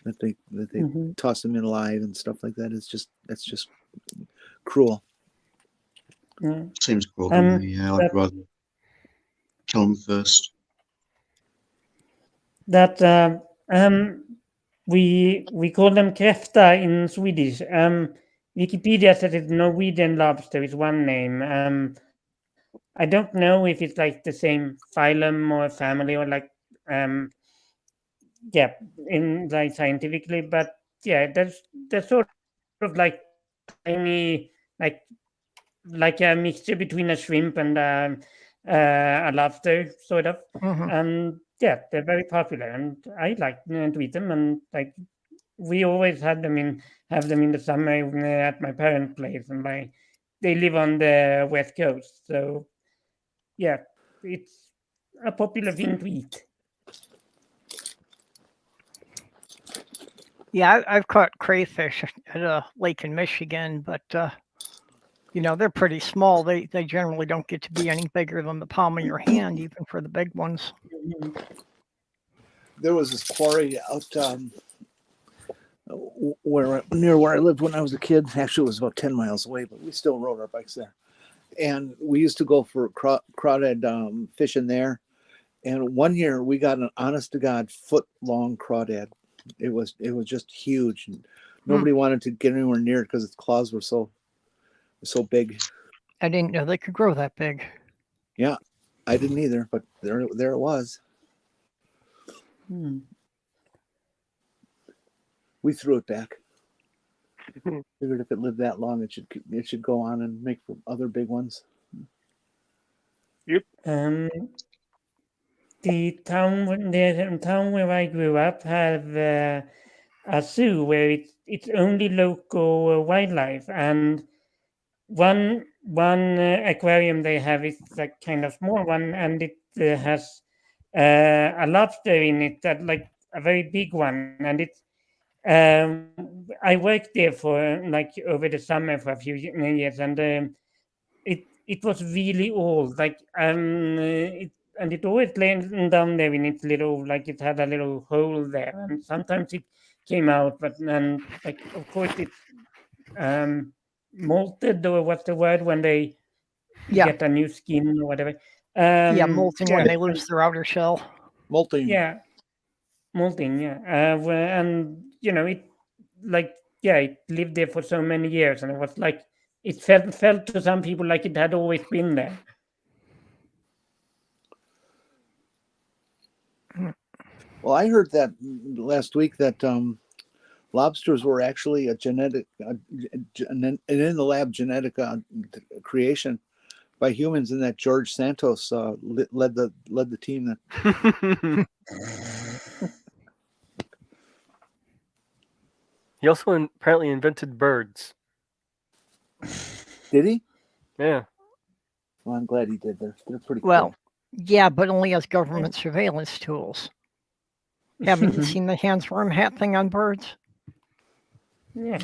That they toss them in alive and stuff like that. That's just cruel. Seems cruel to me. Yeah, I'd rather kill them first. That we call them kräfta in Swedish. Wikipedia says it's Norwegian lobster is one name. I don't know if it's like the same phylum or family or like in like scientifically, but yeah, that's sort of like tiny like a mixture between a shrimp and a lobster, sort of. And yeah, they're very popular, and I like to eat them. And like we always have them in the summer at my parents' place, and they live on the west coast, so yeah, it's a popular thing to eat. Yeah, I've caught crayfish at a lake in Michigan, but they're pretty small. They generally don't get to be any bigger than the palm of your hand, even for the big ones. There was this quarry out near where I lived when I was a kid. Actually, it was about 10 miles away, but we still rode our bikes there. And we used to go for crawdad fishing there. And one year we got an honest to God foot-long crawdad. It was just huge. And nobody wanted to get anywhere near it because its claws were so big. I didn't know they could grow that big. Yeah, I didn't either, but there it was. We threw it back. Figured if it lived that long, it should go on and make for other big ones. Yep. The town where I grew up have a zoo where it's only local wildlife, and one aquarium they have is like kind of small one, and it has a lobster in it, that like a very big one, and I worked there for like over the summer for a few years, and it was really old. Like and it always lay down there in its little, like it had a little hole there, and sometimes it came out, but and like of course it molted, or what's the word when they get a new skin or whatever. Molting when they lose their outer shell. Molting. Yeah, molting. Yeah, and it it lived there for so many years, and it was like it felt to some people like it had always been there. Well, I heard that last week that lobsters were actually an in the lab genetic creation by humans, and that George Santos led the team. He also apparently invented birds. Did he? Yeah. Well, I'm glad he did. They're pretty Well, cool. yeah, but only as government surveillance tools. Haven't you seen the Hans Worm hat thing on birds? Yeah.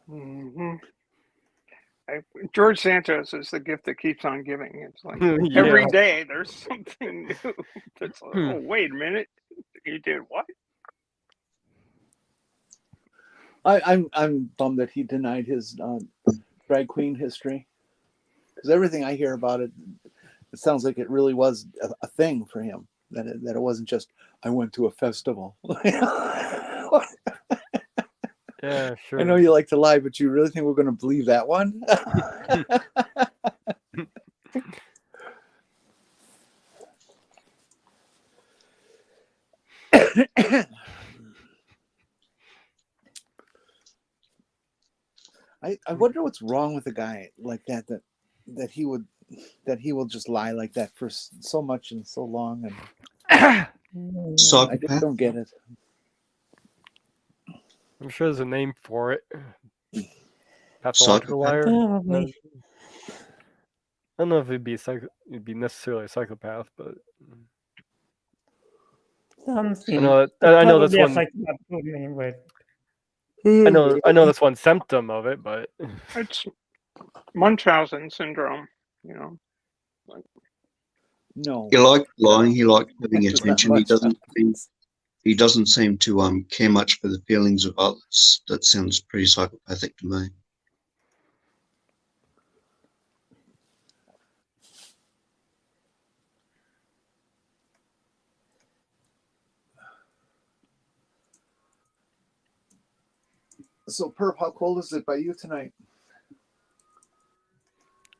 Mm-hmm. George Santos is the gift that keeps on giving. It's like Yeah. every day there's something new. That's like, oh, wait a minute, you did what? I'm bummed that he denied his drag queen history, because everything I hear about it, it sounds like it really was a thing for him. That it wasn't just I went to a festival. Yeah, sure. I know you like to lie, but you really think we're going to believe that one? I wonder what's wrong with a guy like that he will just lie like that for so much and so long, and I just don't get it. I'm sure there's a name for it. Pathological liar. No, I don't know if it'd be necessarily a psychopath, but something. I know that's one. I know that's one symptom of it, but it's Munchausen syndrome. Like, no, he liked lying. He liked having attention. He doesn't seem to care much for the feelings of others. That sounds pretty psychopathic to me. So, Perp, how cold is it by you tonight?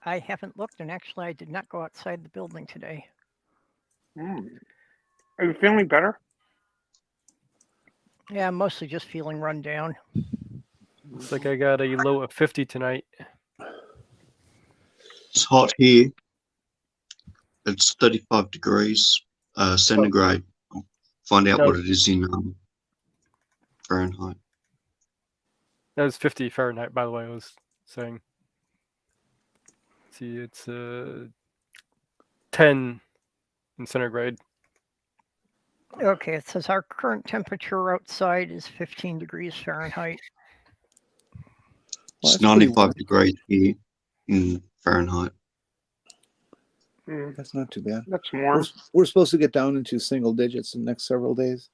I haven't looked, and actually I did not go outside the building today. Are you feeling better? Yeah, I'm mostly just feeling run down. Looks like I got a low of 50 tonight. It's hot here. It's 35 degrees centigrade. I'll find out what it is in Fahrenheit. That was 50 Fahrenheit, by the way, I was saying. See, it's 10 in centigrade. Okay, it says our current temperature outside is 15 degrees Fahrenheit. It's 95 degrees here in Fahrenheit. That's not too bad. That's warm. We're supposed to get down into single digits in the next several days.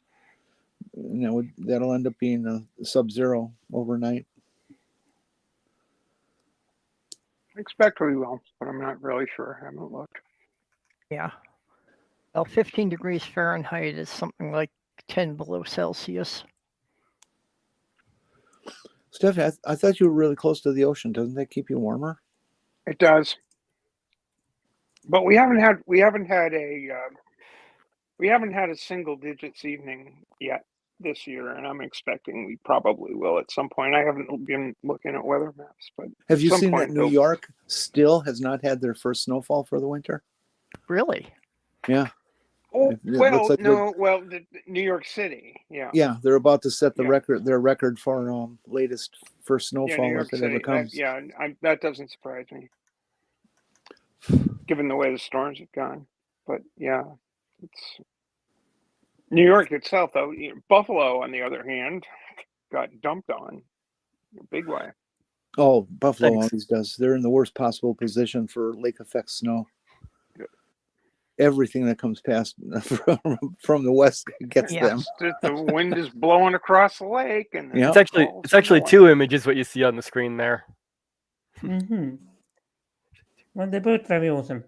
That'll end up being a sub-zero overnight. I expect we will, but I'm not really sure. I haven't looked. Yeah. Well, 15 degrees Fahrenheit is something like 10 below Celsius. Stephanie, I thought you were really close to the ocean. Doesn't that keep you warmer? It does. But we haven't had a single digits evening yet this year, and I'm expecting we probably will at some point. I haven't been looking at weather maps, but have you seen that New York still has not had their first snowfall for the winter? Really? Yeah. Oh, well, no, well, New York City, yeah. Yeah, they're about to set the record, their record for latest first snowfall if it ever comes. That doesn't surprise me, given the way the storms have gone. But yeah, it's New York itself, though. Buffalo, on the other hand, got dumped on in a big way. Oh, Buffalo Thanks. always does. They're in the worst possible position for lake effect snow. Yeah. Everything that comes past from the west gets Yeah. them. The wind is blowing across the lake, and Yeah. It's actually two images what you see on the screen there. Mm-hmm. Well, they're both very awesome.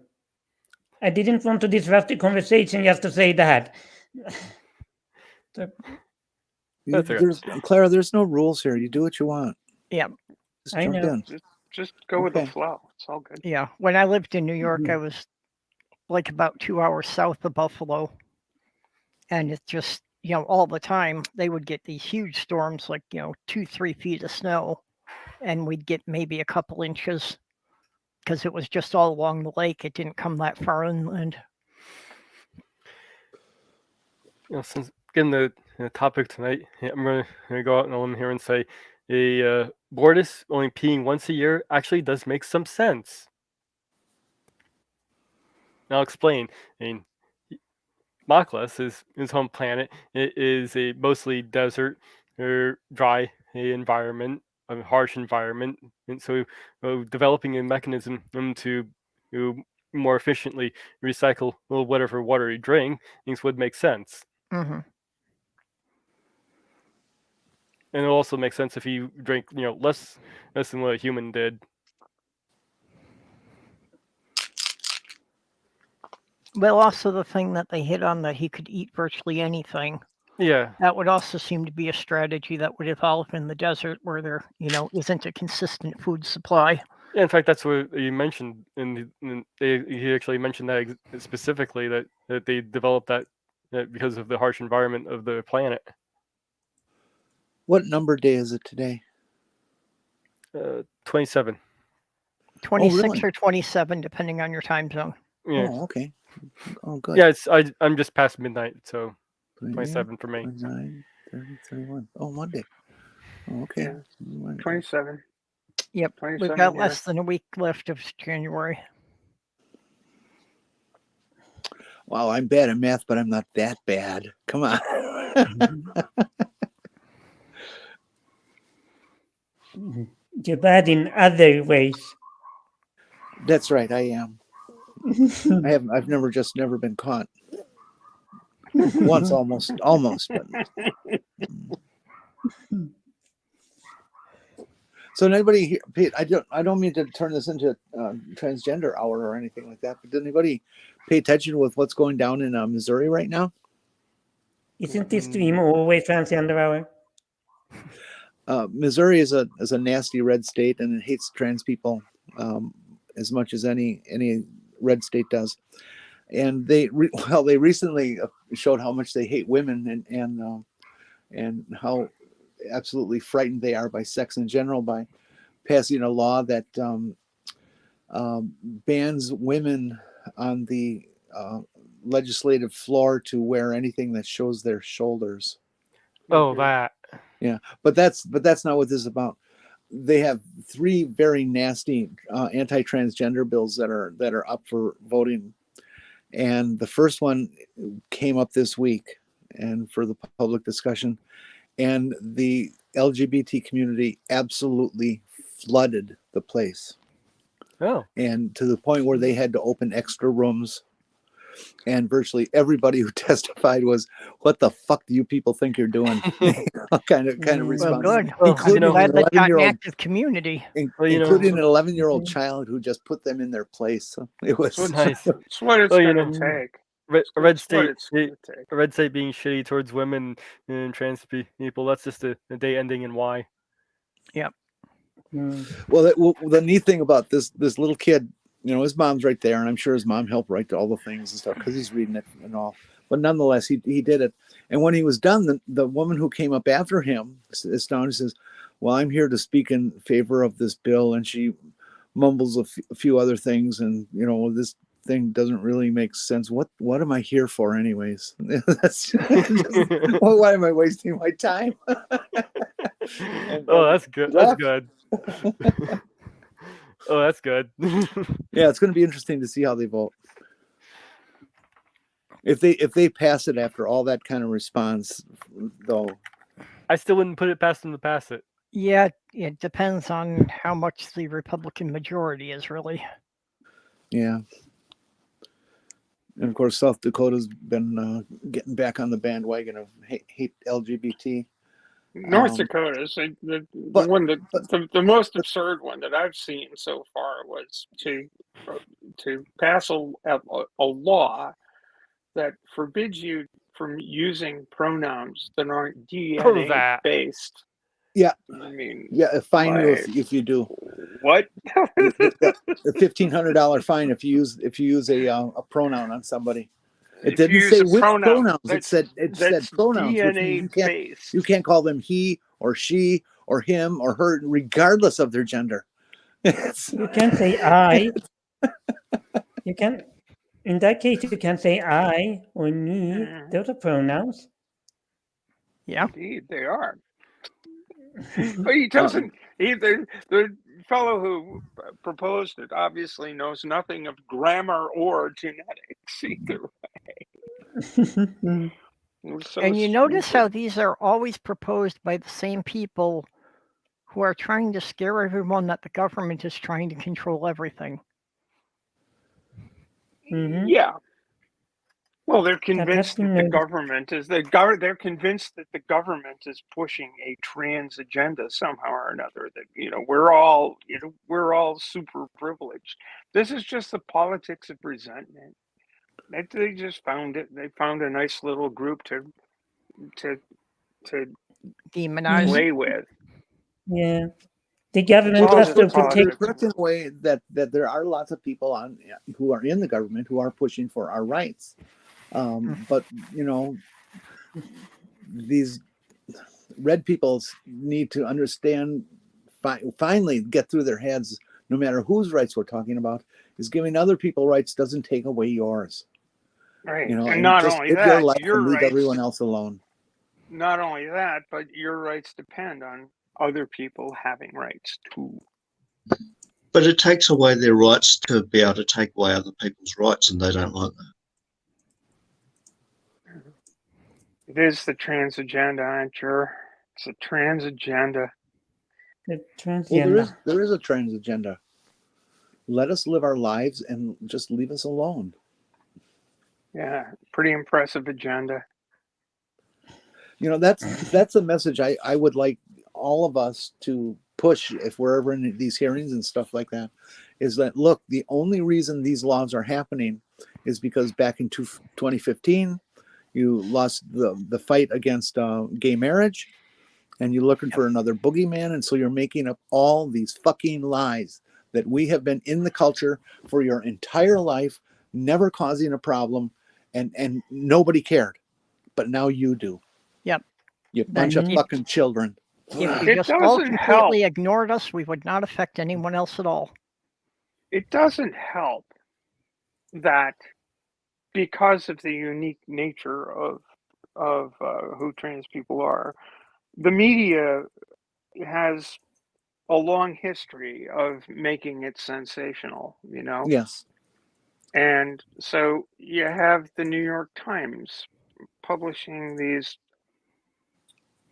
I didn't want to disrupt the conversation just to say that. So, That's okay. Clara, there's no rules here. You do what you want. Yeah. Just I jump know. in. Just go with the Okay. flow. It's all good. Yeah. When I lived in New York, Mhm. I was like about 2 hours south of Buffalo. And it's just, all the time they would get these huge storms, like, 2-3 feet of snow. And we'd get maybe a couple inches because it was just all along the lake. It didn't come that far inland. Since getting the topic tonight, I'm going to go out on a limb here and say a Bortis only peeing once a year actually does make some sense. And I'll explain. I mean, Maklas, his home planet, it is a mostly desert or dry environment, a harsh environment, and so developing a mechanism to more efficiently recycle whatever water he drinks would make sense. Mm-hmm. And it also makes sense if you drink, less than what a human did. Well, also the thing that they hit on, that he could eat virtually anything. Yeah. That would also seem to be a strategy that would evolve in the desert where there, isn't a consistent food supply. Yeah, in fact, that's what you mentioned. He actually mentioned that specifically, that they developed that because of the harsh environment of the planet. What number day is it today? 27. 26 really? or 27, depending on your time zone. Yeah. Oh, okay. Oh, good. Yeah, I'm just past midnight, so 27 for me. 29, 30, 31. Oh, Monday. Oh, okay. Yeah. 27. Yep. 27 We've got here. less than a week left of January. Wow, I'm bad at math, but I'm not that bad. Come on. You're bad in other ways. That's right, I am. I've never been caught. Once almost, but. So anybody here, Pete, I don't mean to turn this into a transgender hour or anything like that, but did anybody pay attention with what's going down in Missouri right now? Isn't this stream always transgender hour? Missouri is a nasty red state, and it hates trans people as much as any red state does. And they recently showed how much they hate women and how absolutely frightened they are by sex in general, by passing a law that bans women on the legislative floor to wear anything that shows their shoulders. Oh, that. Yeah, but that's not what this is about. They have 3 very nasty anti-transgender bills that are up for voting, and the first one came up this week and for the public discussion, and the LGBT community absolutely flooded the place. Oh. And to the point where they had to open extra rooms. And virtually everybody who testified was, "What the fuck do you people think you're doing?" kind of response. Well, good. Including Glad an they've got an 11-year-old active community. Including an 11-year-old child who just put them in their place. So it was So nice. It's what it's going to take. A red It's what state, it's gonna take. a red state being shitty towards women and trans people. That's just a day ending in Y. Yep. Well, the neat thing about this little kid, his mom's right there, and I'm sure his mom helped write all the things and stuff because he's reading it and all. But nonetheless, he did it. And when he was done, the woman who came up after him sits down and says, "Well, I'm here to speak in favor of this bill," and she mumbles a few other things, and this thing doesn't really make sense. What am I here for, anyways? That's just, why am I wasting my time? Oh, that's good. That's good. Oh, that's good. Yeah, it's going to be interesting to see how they vote. If they pass it after all that kind of response, though, I still wouldn't put it past them to pass it. Yeah, it depends on how much the Republican majority is really. yeah. And of course, South Dakota's been getting back on the bandwagon of hate LGBT. North Dakota is the one that the most absurd one that I've seen so far was to pass a law that forbids you from using pronouns that aren't DNA based. Yeah, I mean, yeah, a fine you if you do. What? A $1,500 fine if you use a pronoun on somebody. It didn't say which pronouns. It said pronouns, which means you can't call them he or she or him or her, regardless of their gender. You can't say I. You can, in that case, you can say I or me. Those are pronouns. Yeah, indeed, they are. But he doesn't. The fellow who proposed it obviously knows nothing of grammar or genetics either way. And you notice how these are always proposed by the same people who are trying to scare everyone that the government is trying to control everything. Mm-hmm. Yeah. Well, they're convinced that the government is they're convinced that the government is pushing a trans agenda somehow or another. That we're all super privileged. This is just the politics of resentment. They just found it. They found a nice little group to demonize, play with. Yeah, the government has to protect. In a way that there are lots of people who are in the government who are pushing for our rights. But these red people need to understand, finally get through their heads, no matter whose rights we're talking about, is giving other people rights doesn't take away yours. Right. And not just only live that, your life your and leave rights, everyone else alone. Not only that, but your rights depend on other people having rights too. But it takes away their rights to be able to take away other people's rights, and they don't like that. It is the trans agenda, aren't you? It's a trans agenda. The transgender. Well, there is a trans agenda. Let us live our lives and just leave us alone. Yeah, pretty impressive agenda. That's a message I would like all of us to push if we're ever in these hearings and stuff like that, is that, look, the only reason these laws are happening is because back in 2015, you lost the fight against gay marriage, and you're looking for another boogeyman, and so you're making up all these fucking lies that we have been in the culture for your entire life, never causing a problem, and nobody cared, but now you do. Yep. You bunch of fucking children. If you just all completely ignored us, we would not affect anyone else at all. It doesn't help that because of the unique nature of who trans people are, the media has a long history of making it sensational, Yes. And so you have the New York Times publishing these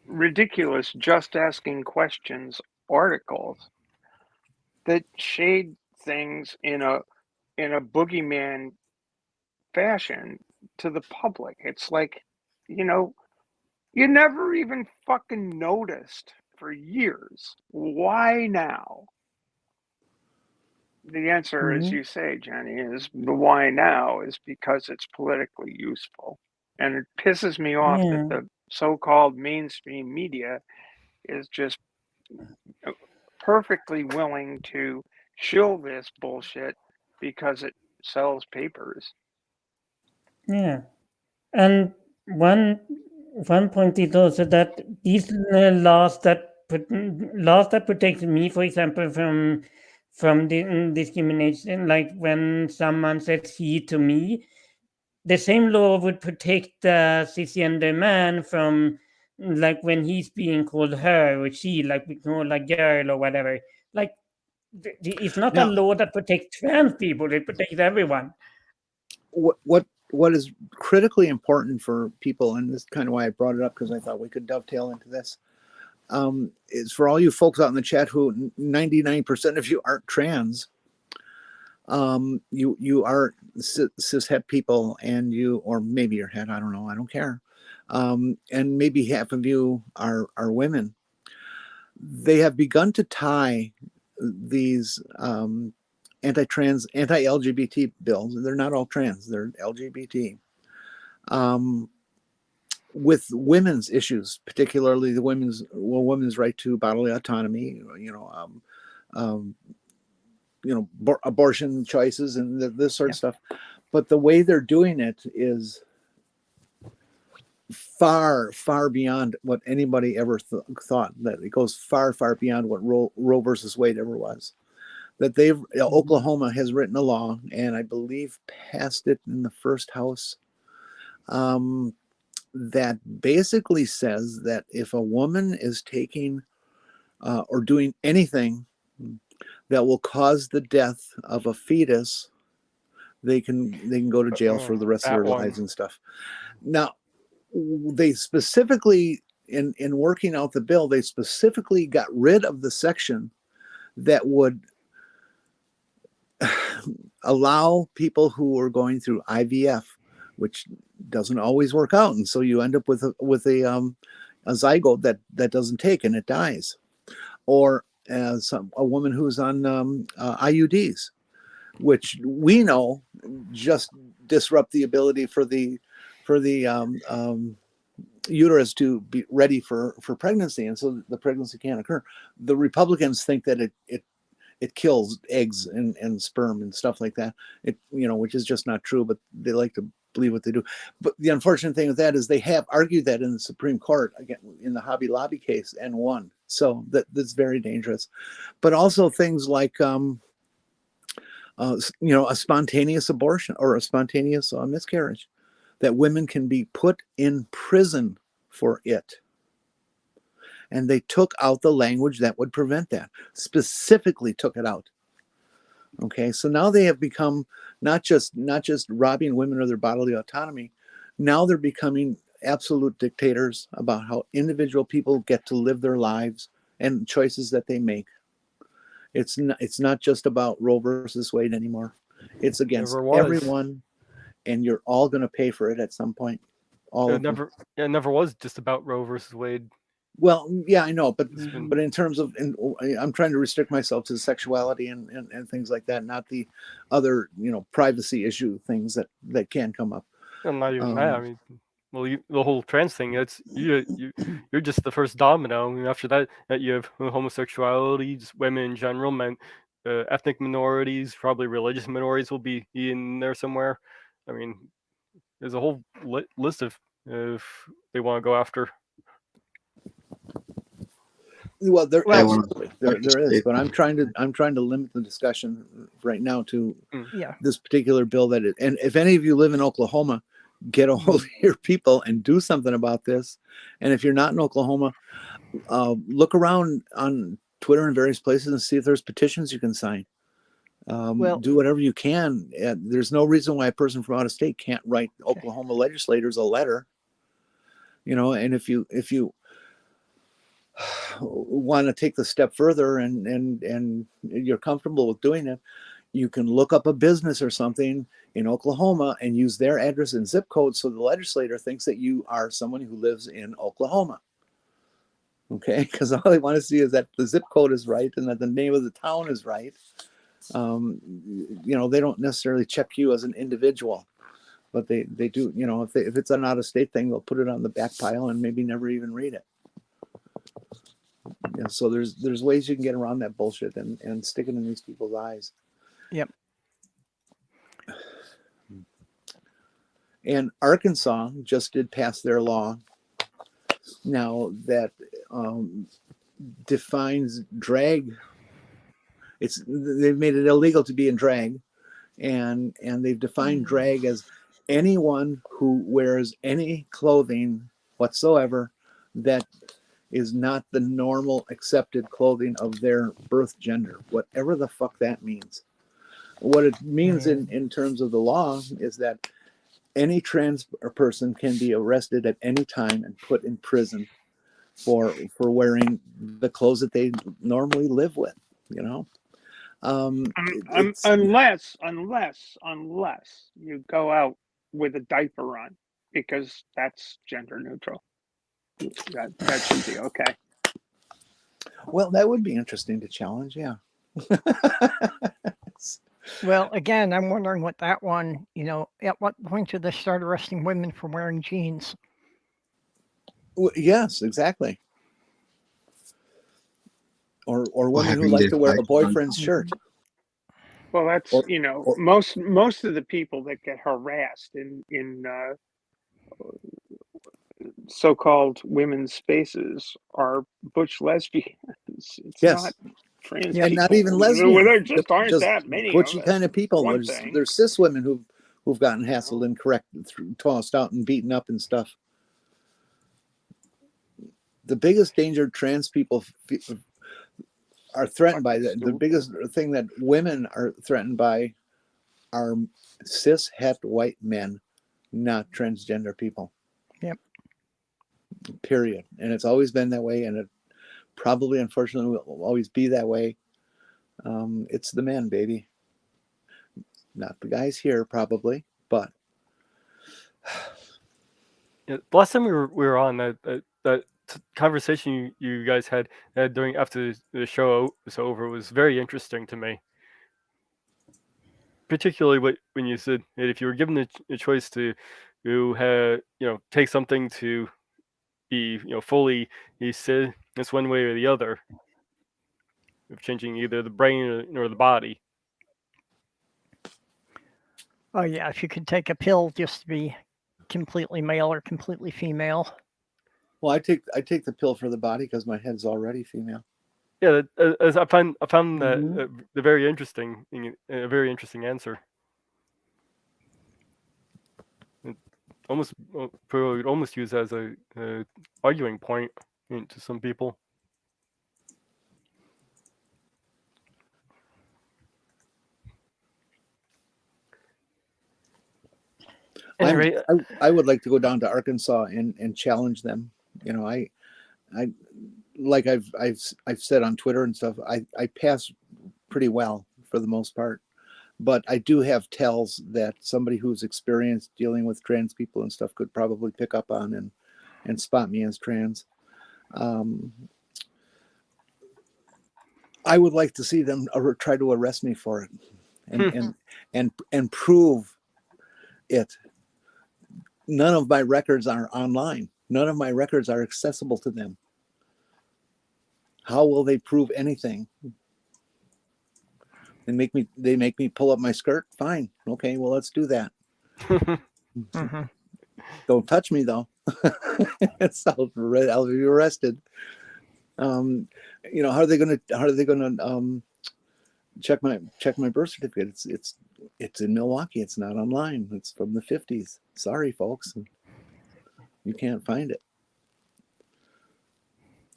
ridiculous just asking questions articles that shade things in a boogeyman fashion to the public. It's like, you never even fucking noticed for years. Why now? The answer, as you say, Jenny, is the why now is because it's politically useful. And it pisses me off that the so-called mainstream media is just perfectly willing to shill this bullshit because it sells papers. Yeah. And one point is also that these laws that protect me, for example, from the discrimination, like when someone says he to me, the same law would protect the cisgender man from, like, when he's being called her or she, like we call like girl or whatever. Like, it's not a law that protects trans people; it protects everyone. What what is critically important for people, and this is kind of why I brought it up, because I thought we could dovetail into this, is for all you folks out in the chat who 99% of you aren't trans. You are cis het people, and you, or maybe you're het, I don't know, I don't care. And maybe half of you are women. They have begun to tie these anti-trans, anti-LGBT bills. They're not all trans, they're LGBT. With women's issues, particularly the women's right to bodily autonomy, abortion choices and this sort of stuff. But the way they're doing it is far, far beyond what anybody ever thought. That it goes far, far beyond what Roe versus Wade ever was. That Oklahoma has written a law, and I believe passed it in the first house, that basically says that if a woman is taking or doing anything that will cause the death of a fetus, they can go to jail for the rest of their lives and stuff. Now, they specifically, in working out the bill, they specifically got rid of the section that would allow people who are going through IVF, which doesn't always work out, and so you end up with a zygote that doesn't take and it dies, or a woman who's on IUDs, which we know just disrupt the ability for the uterus to be ready for pregnancy, and so the pregnancy can't occur. The Republicans think that it kills eggs and sperm and stuff like that. Which is just not true, but they like to believe what they do. But the unfortunate thing with that is they have argued that in the Supreme Court, again, in the Hobby Lobby case, and won. So that's very dangerous. But also things like, a spontaneous abortion or a spontaneous miscarriage, that women can be put in prison for it. And they took out the language that would prevent that, specifically took it out. Okay, so now they have become not just robbing women of their bodily autonomy. Now they're becoming absolute dictators about how individual people get to live their lives and choices that they make. It's not just about Roe versus Wade anymore. It's against everyone, and you're all going to pay for it at some point. It never was just about Roe versus Wade. Well, yeah, I know, but in terms of, I'm trying to restrict myself to sexuality and things like that, not the other, privacy issue things that can come up. Well, not even that. I mean, the whole trans thing. You're just the first domino. I mean, after that, you have homosexuality, just women in general, men, ethnic minorities, probably religious minorities will be in there somewhere. I mean, there's a whole list of if they want to go after. Well, there is, but I'm trying to limit the discussion right now to this particular bill and if any of you live in Oklahoma, get a hold of your people and do something about this. And if you're not in Oklahoma, look around on Twitter and various places and see if there's petitions you can sign. Do whatever you can. There's no reason why a person from out of state can't write Oklahoma legislators a letter. And if you want to take the step further and you're comfortable with doing it, you can look up a business or something in Oklahoma and use their address and zip code so the legislator thinks that you are someone who lives in Oklahoma. Okay, because all they want to see is that the zip code is right and that the name of the town is right. They don't necessarily check you as an individual, but they do. If it's an out-of-state thing, they'll put it on the back pile and maybe never even read it. So there's ways you can get around that bullshit and stick it in these people's eyes. Yep. And Arkansas just did pass their law now that defines drag. They've made it illegal to be in drag, and they've defined drag as anyone who wears any clothing whatsoever that is not the normal accepted clothing of their birth gender, whatever the fuck that means. What it means in terms of the law is that any trans person can be arrested at any time and put in prison for wearing the clothes that they normally live with, you know. Unless you go out with a diaper on, because that's gender neutral. That should be okay. Well, that would be interesting to challenge, yeah. Well, again, I'm wondering what that one, you know, at what point do they start arresting women for wearing jeans? Yes, exactly. Or women who having like their to wear a face boyfriend's shirt. Well, that's Or- most of the people that get harassed in so-called women's spaces are butch lesbians. It's Yes. not trans Yeah. And people. not even There lesbians. just aren't that many of butchy us. kind of people. One thing. There's cis women who've gotten hassled and tossed out and beaten up and stuff. The biggest danger trans people are threatened by, the biggest thing that women are threatened by are cis het white men, not transgender people. Yep. Period. And it's always been that way, and it probably, unfortunately, will always be that way. It's the men, baby. Not the guys here, probably, but Yeah, the last time we were on, that conversation you guys had during after the show was over was very interesting to me. Particularly when you said that if you were given the choice to take something to be fully cis one way or the other, of changing either the brain or the body. Oh yeah, if you could take a pill just to be completely male or completely female. well, I take the pill for the body because my head's already female. Yeah, as I found that a very interesting answer. It would almost use as a arguing point to some people. Anyway, I would like to go down to Arkansas and challenge them. You know, I like I've said on Twitter and stuff, I pass pretty well for the most part, but I do have tells that somebody who's experienced dealing with trans people and stuff could probably pick up on and spot me as trans. I would like to see them try to arrest me for it and prove it. None of my records are online. None of my records are accessible to them. How will they prove anything? They make me pull up my skirt. Fine. Okay, well, let's do that. Mm-hmm. Don't touch me though. I'll be arrested. You know, how are they gonna check my birth certificate? It's in Milwaukee. It's not online. It's from the 50s. Sorry, folks. You can't find it.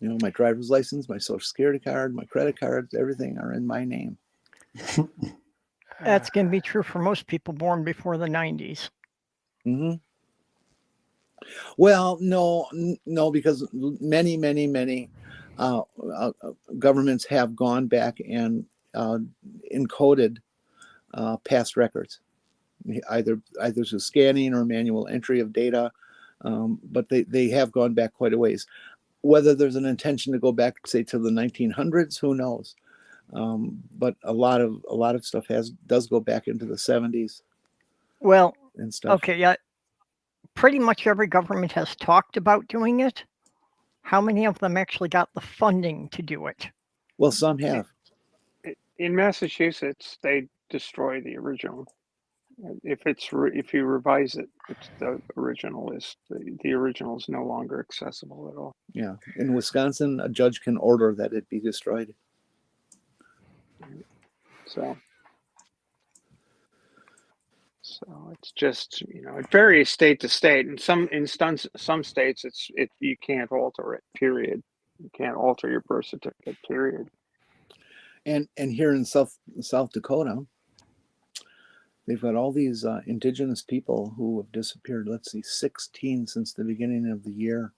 You know, my driver's license, my social security card, my credit cards, everything are in my name. That's going to be true for most people born before the 90s. Mm-hmm. Well, no, because many governments have gone back and encoded past records, either through scanning or manual entry of data, but they have gone back quite a ways. Whether there's an intention to go back, say, to the 1900s, who knows? But a lot of stuff does go back into the 70s. Well, and stuff. Okay, yeah. Pretty much every government has talked about doing it. How many of them actually got the funding to do it? Well, some have. In Massachusetts, they destroy the original. If you revise it, the original is no longer accessible at all. Yeah, in Wisconsin, a judge can order that it be destroyed. So it's just, it varies state to state. In some states, you can't alter it. Period. You can't alter your birth certificate. Period. And here in South Dakota, They've got all these indigenous people who have disappeared. Let's see, 16 since the beginning of the year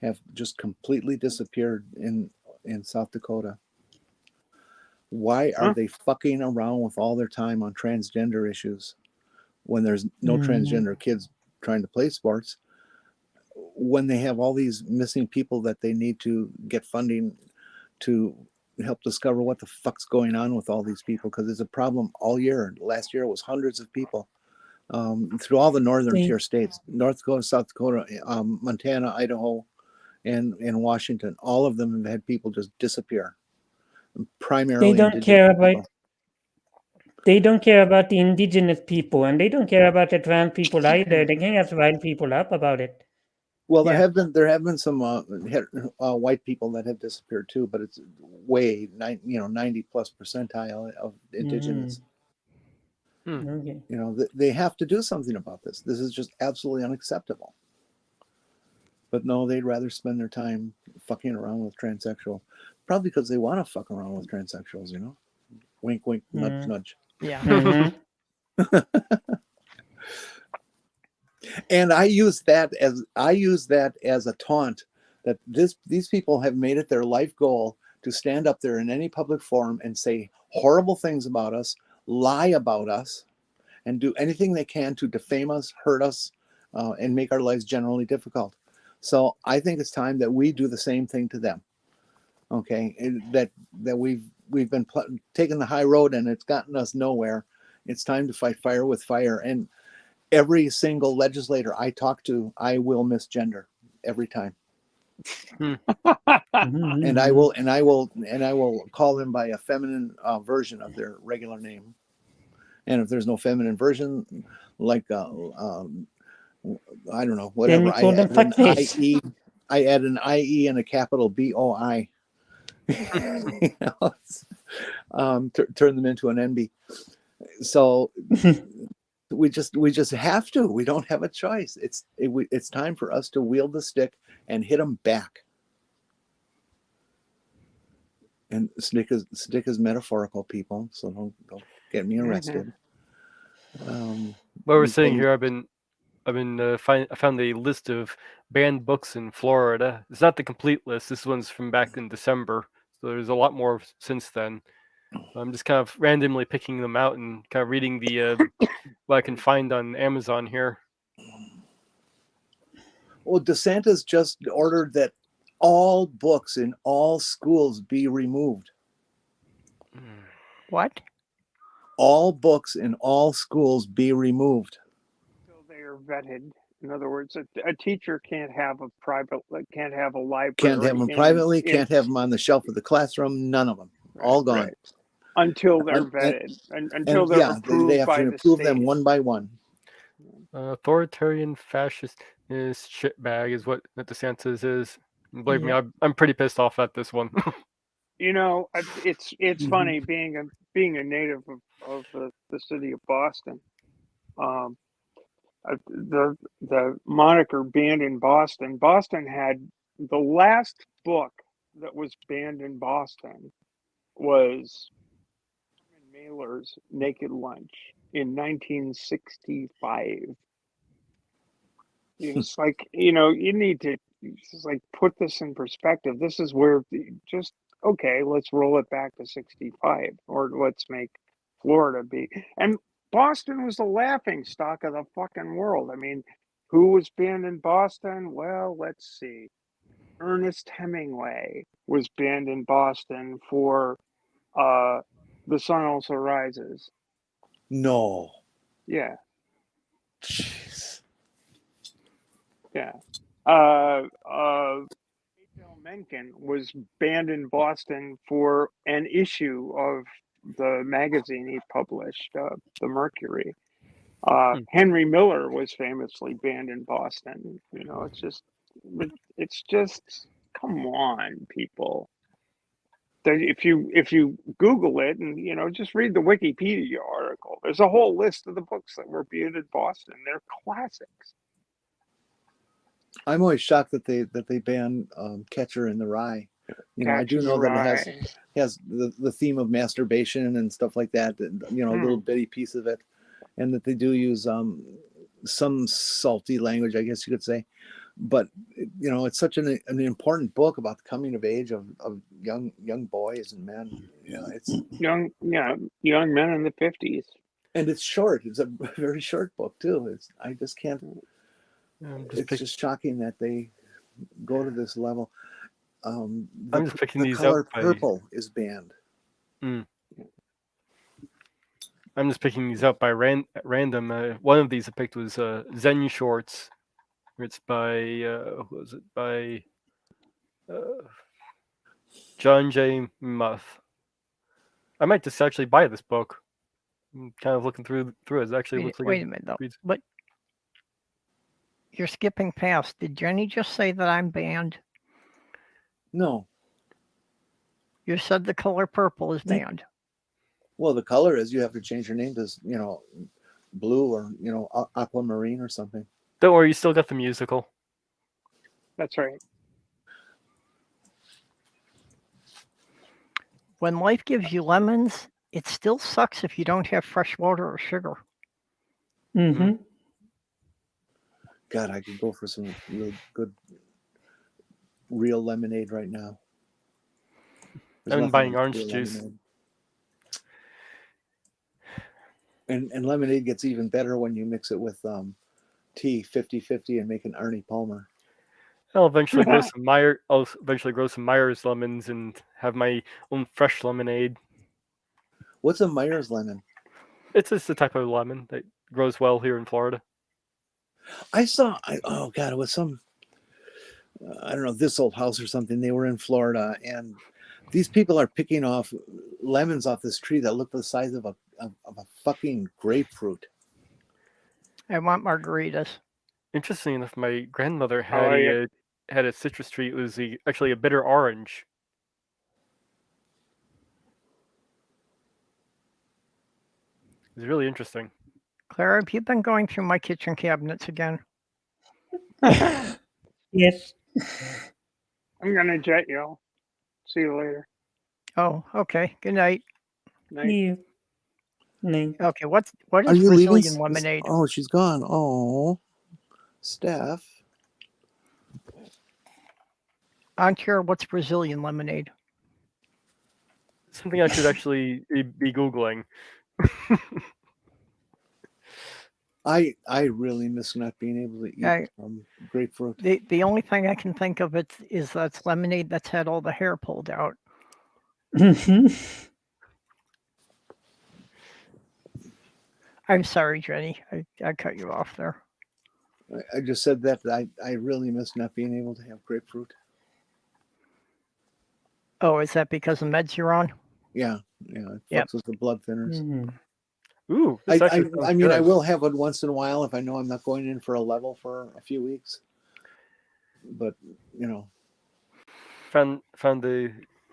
have just completely disappeared in South Dakota. Why are they fucking around with all their time on transgender issues when there's no transgender kids trying to play sports? When they have all these missing people that they need to get funding to help discover what the fuck's going on with all these people, because it's a problem all year. Last year it was hundreds of people through all the northern tier states, North Dakota, South Dakota, Montana, Idaho, and Washington. All of them have had people just disappear. Primarily, they don't care about. They don't care about the indigenous people, and they don't care about the trans people either. They can't just rile people up about it. Well, there have been some white people that have disappeared too, but it's way 90+ percentile of indigenous. Okay. You know, they have to do something about this. This is just absolutely unacceptable. But no, they'd rather spend their time fucking around with transsexual, probably because they want to fuck around with transsexuals. You know, wink, wink, nudge, nudge. Yeah. And I use that as a taunt that these people have made it their life goal to stand up there in any public forum and say horrible things about us, lie about us, and do anything they can to defame us, hurt us, and make our lives generally difficult. So I think it's time that we do the same thing to them. Okay, that we've been taking the high road and it's gotten us nowhere. It's time to fight fire with fire. And every single legislator I talk to, I will misgender every time. And I will call them by a feminine version of their regular name. And if there's no feminine version, like I don't know, whatever, I add an IE and a capital BOI. You know, turn them into an NB. So we just have to. We don't have a choice. It's time for us to wield the stick and hit them back. And stick is metaphorical, people. So don't get me arrested. While we're sitting here, I found a list of banned books in Florida. It's not the complete list. This one's from back in December, so there's a lot more since then. I'm just kind of randomly picking them out and kind of reading the what I can find on Amazon here. Well, DeSantis just ordered that all books in all schools be removed. What? All books in all schools be removed. So they are vetted. In other words, a teacher can't have a library. Can't have them privately. Can't have them on the shelf of the classroom. None of them. All gone. Right. Until they're vetted. Until they're approved they have by to the approve state. them one by one. Authoritarian fascist shitbag is what DeSantis is. Believe me, I'm pretty pissed off at this one. You know, it's funny being a native of the city of Boston. The moniker banned in Boston. Boston had the last book that was banned in Boston was Mailer's Naked Lunch in 1965. It's like, you know, you need to just like put this in perspective. This is where just okay, let's roll it back to 65, or let's make Florida be. And Boston was the laughing stock of the fucking world. I mean, who was banned in Boston? Well, let's see. Ernest Hemingway was banned in Boston for The Sun Also Rises. No. Yeah. Jeez. Yeah. Mencken was banned in Boston for an issue of the magazine he published, the Mercury. Henry Miller was famously banned in Boston. You know, it's just come on, people. If you Google it and just read the Wikipedia article, there's a whole list of the books that were banned in Boston. They're classics. I'm always shocked that they ban Catcher in the Rye. I do know that it has the theme of masturbation and stuff like that. A little bitty piece of it. and that they do use some salty language, I guess you could say. But it's such an important book about the coming of age of young boys and men. It's young men in the 50s. And it's short. It's a very short book too. I just can't. It's just shocking that they go to this level. I'm just picking the these color out by purple is banned. I'm just picking these out by random. One of these I picked was Zen Shorts. It's by who was it? By John J. Muth. I might just actually buy this book. I'm kind of looking through it. It actually looks like wait a minute though. But you're skipping past. Did Jenny just say that I'm banned? No. You said the color purple is banned. Well, the color is you have to change your name to blue or aquamarine or something. Don't worry, you still got the musical. That's right. When life gives you lemons, it still sucks if you don't have fresh water or sugar. Mm-hmm. God, I could go for some real good, real lemonade right now. I'm buying orange juice. Lemonade. And lemonade gets even better when you mix it with tea 50-50 and make an Arnie Palmer. I'll eventually grow some Myers lemons and have my own fresh lemonade. What's a Myers lemon? It's just a type of lemon that grows well here in Florida. Oh God, it was some, I don't know, This Old House or something. They were in Florida, and these people are picking off lemons off this tree that look the size of a fucking grapefruit. I want margaritas. Interesting enough, my grandmother had had a citrus tree. It was actually a bitter orange. It was really interesting. Clara, have you been going through my kitchen cabinets again? Yes. I'm gonna jet y'all. See you later. Oh, okay. Good night. Night. Okay, what is Are you Brazilian leaving? lemonade? Oh, she's gone. Oh, Steph. Antier, what's Brazilian lemonade? Something I should actually be Googling. I really miss not being able to eat grapefruit. The only thing I can think of is that's lemonade that's had all the hair pulled out. I'm sorry, Jenny. I cut you off there. I just said that I really miss not being able to have grapefruit. Oh, is that because of meds you're on? Yeah. It fucks with the blood thinners. Mm-hmm. Ooh, I mean, I will have it once in a while if I know I'm not going in for a level for a few weeks. But found the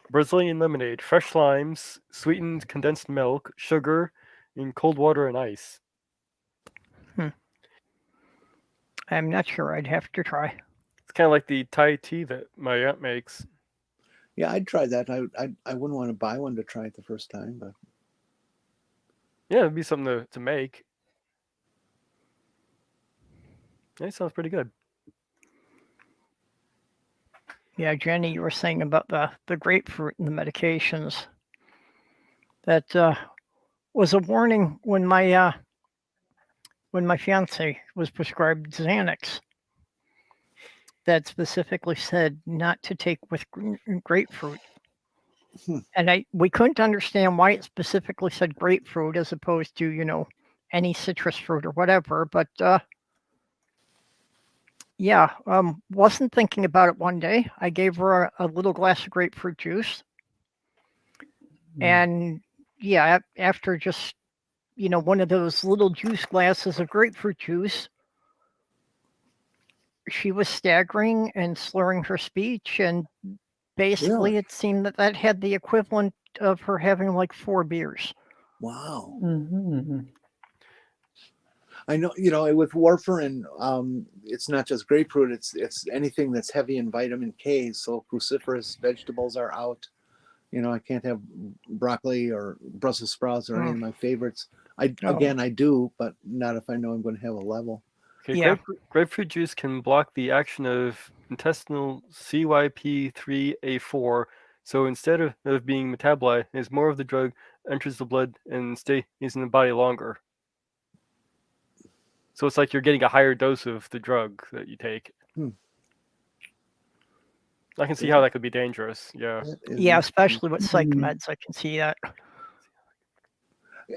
Brazilian lemonade: fresh limes, sweetened condensed milk, sugar, in cold water and ice. I'm not sure. I'd have to try. It's kind of like the Thai tea that my aunt makes. Yeah, I'd try that. I wouldn't want to buy one to try it the first time, but yeah, it'd be something to make. Yeah, it sounds pretty good. Yeah, Jenny, you were saying about the grapefruit and the medications. That was a warning when my fiance was prescribed Xanax. That specifically said not to take with grapefruit. And we couldn't understand why it specifically said grapefruit as opposed to, any citrus fruit or whatever. But wasn't thinking about it one day. I gave her a little glass of grapefruit juice. And after just, one of those little juice glasses of grapefruit juice, she was staggering and slurring her speech, and basically it seemed that had the equivalent of her having like 4 beers. Wow. Mm-hmm. I know, with warfarin, it's not just grapefruit, it's anything that's heavy in vitamin K, so cruciferous vegetables are out. I can't have broccoli or Brussels sprouts or any of my favorites. Again, I do, but not if I know I'm going to have a level. Okay, Yeah. grapefruit juice can block the action of intestinal CYP3A4. So instead of being metabolized, as more of the drug enters the blood and stays in the body longer. So it's like you're getting a higher dose of the drug that you take. I can see how that could be dangerous. Yeah. Yeah, especially with psych meds, I can see that.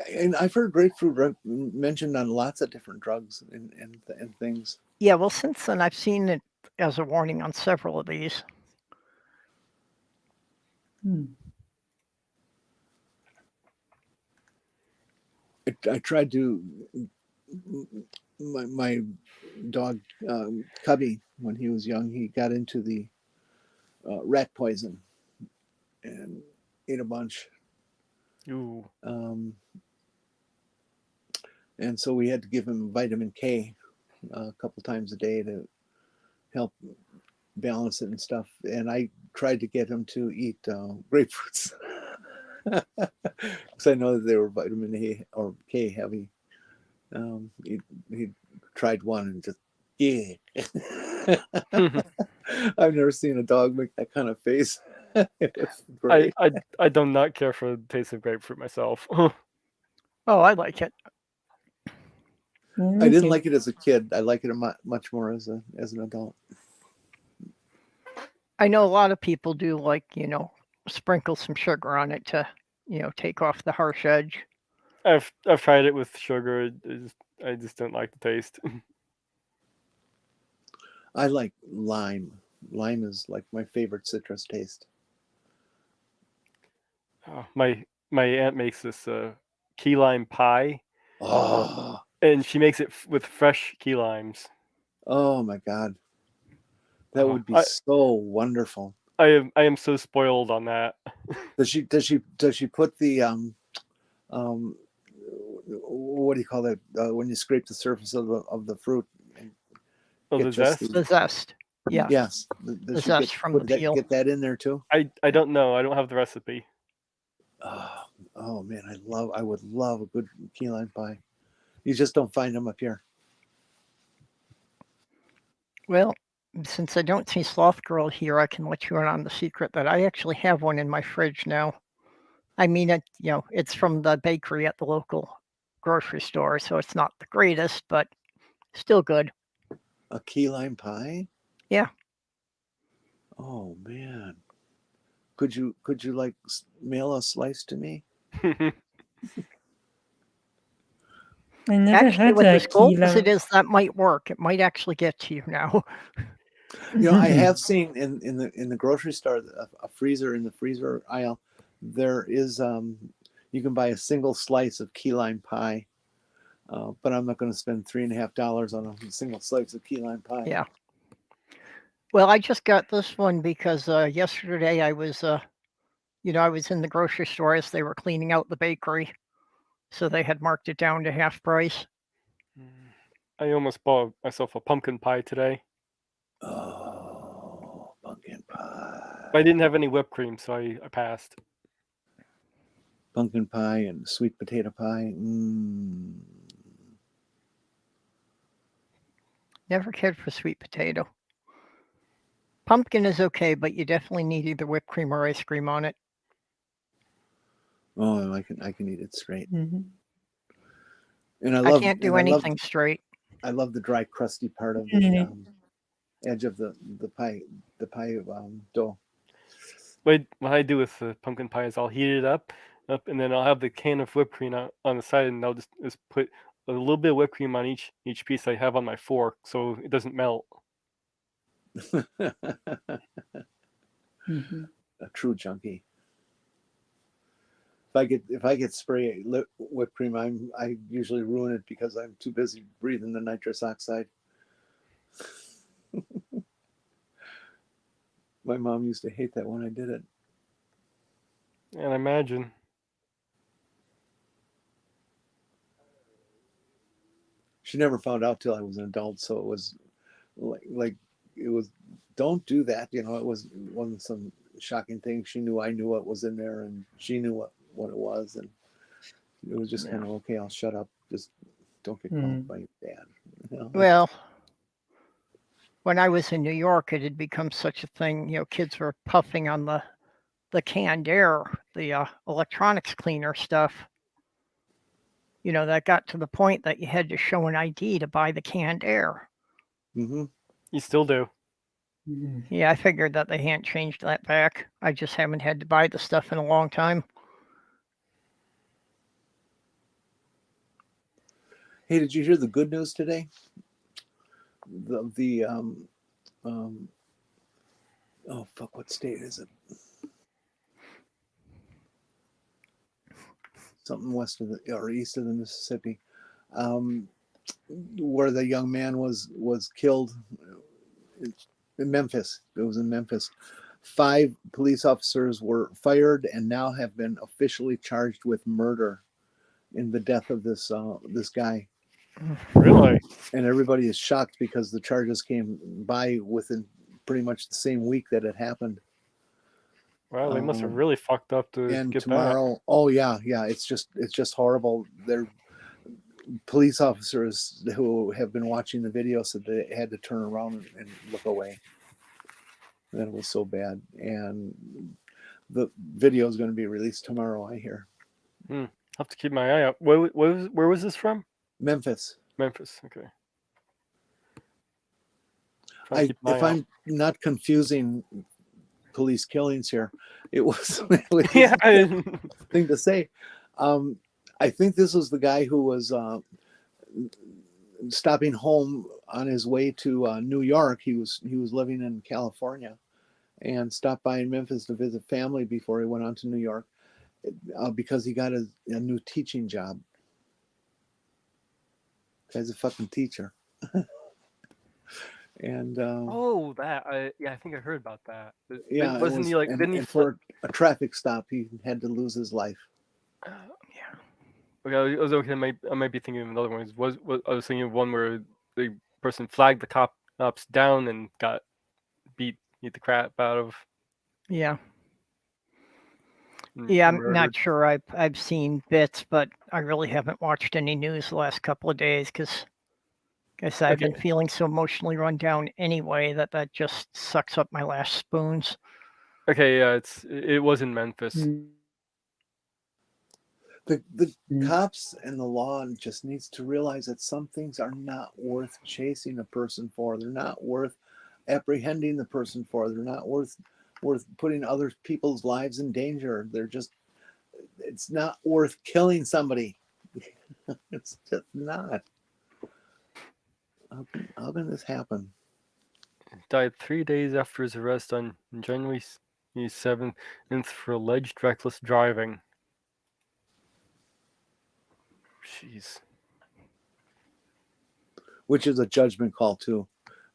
And I've heard grapefruit mentioned on lots of different drugs and things. Yeah, well, since then I've seen it as a warning on several of these. I tried to. My dog Cubby, when he was young, he got into the rat poison and ate a bunch. Ooh. And so we had to give him vitamin K a couple times a day to help balance it and stuff. And I tried to get him to eat grapefruits because I know that they were vitamin A or K heavy. He tried one and just, yeah. I've never seen a dog make that kind of face. It was great. I do not care for the taste of grapefruit myself. Oh, I like it. I didn't like it as a kid. I like it much more as an adult. I know a lot of people do, like, sprinkle some sugar on it to, take off the harsh edge. I've tried it with sugar. I just don't like the taste. I like lime. Lime is like my favorite citrus taste. My aunt makes this key lime pie. Oh. And she makes it with fresh key limes. Oh my God. That would be so wonderful. I am so spoiled on that. Does she put the what do you call that when you scrape the surface of the fruit? The zest? The zest. Yeah. Yes. The zest from the peel. Get that in there too? I don't know. I don't have the recipe. Oh man, I would love a good key lime pie. You just don't find them up here. Well, since I don't see Sloth Girl here, I can let you in on the secret that I actually have one in my fridge now. I mean, it's from the bakery at the local grocery store, so it's not the greatest, but still good. A key lime pie? Yeah. Oh man. Could you like mail a slice to me? I never Actually, had with a as cold key as it lime. is, that might work. It might actually get to you now. I have seen in the grocery store a freezer in the freezer aisle. There is you can buy a single slice of key lime pie, but I'm not going to spend $3.50 on a single slice of key lime pie. Yeah. Well, I just got this one because yesterday I was, I was in the grocery store as they were cleaning out the bakery, so they had marked it down to half price. I almost bought myself a pumpkin pie today. Oh, pumpkin pie. I didn't have any whipped cream, so I passed. Pumpkin pie and sweet potato pie. Never cared for sweet potato. Pumpkin is okay, but you definitely need either whipped cream or ice cream on it. Oh, I can eat it straight. Mm-hmm. And I can't do anything straight. I love the dry, crusty part of the edge of the pie dough. What I do with the pumpkin pie is I'll heat it up, and then I'll have the can of whipped cream on the side, and I'll just put a little bit of whipped cream on each piece I have on my fork, so it doesn't melt. Mm-hmm. A true junkie. If I get spray whipped cream, I usually ruin it because I'm too busy breathing the nitrous oxide. My mom used to hate that when I did it. And I imagine. She never found out till I was an adult, so it was like it was, don't do that. It wasn't some shocking thing. She knew I knew what was in there, and she knew what it was, and It was just kind of okay. I'll shut up. Just don't get called by your dad. You know? Well, when I was in New York, it had become such a thing. You know, kids were puffing on the canned air, the electronics cleaner stuff. You know, that got to the point that you had to show an ID to buy the canned air. Mm-hmm. You still do. Yeah, I figured that they hadn't changed that back. I just haven't had to buy the stuff in a long time. Hey, did you hear the good news today? Oh fuck, what state is it? Something west of the or east of the Mississippi, where the young man was killed in Memphis. It was in Memphis. 5 police officers were fired and now have been officially charged with murder in the death of this guy. Really? And everybody is shocked because the charges came by within pretty much the same week that it happened. Wow, they must have really fucked up to And get tomorrow, that. oh yeah, it's just horrible. They're police officers who have been watching the video said they had to turn around and look away. That was so bad. And the video is going to be released tomorrow, I hear. I'll have to keep my eye out. Where was this from? Memphis. Memphis, okay. If I'm not confusing police killings here, it was yeah. thing to say. I think this was the guy who was stopping home on his way to New York. He was living in California and stopped by in Memphis to visit family before he went on to New York because he got a new teaching job. Guy's a fucking teacher. And I think I heard about that. Yeah, wasn't he like? Didn't he for a traffic stop? He had to lose his life. Yeah. Okay, I was okay. I might be thinking of another one. I was thinking of one where the person flagged the cops down and got beat the crap out of. Yeah. Yeah, I'm murdered. not sure. I've seen bits, but I really haven't watched any news the last couple of days because, like I said, I've been feeling so emotionally run down anyway that just sucks up my last spoons. Okay, yeah, it was in Memphis. The cops and the law just needs to realize that some things are not worth chasing a person for. They're not worth apprehending the person for. They're not worth putting other people's lives in danger. It's not worth killing somebody. It's just not. How can this happen? Died 3 days after his arrest on January 7th for alleged reckless driving. Jeez. Which is a judgment call too.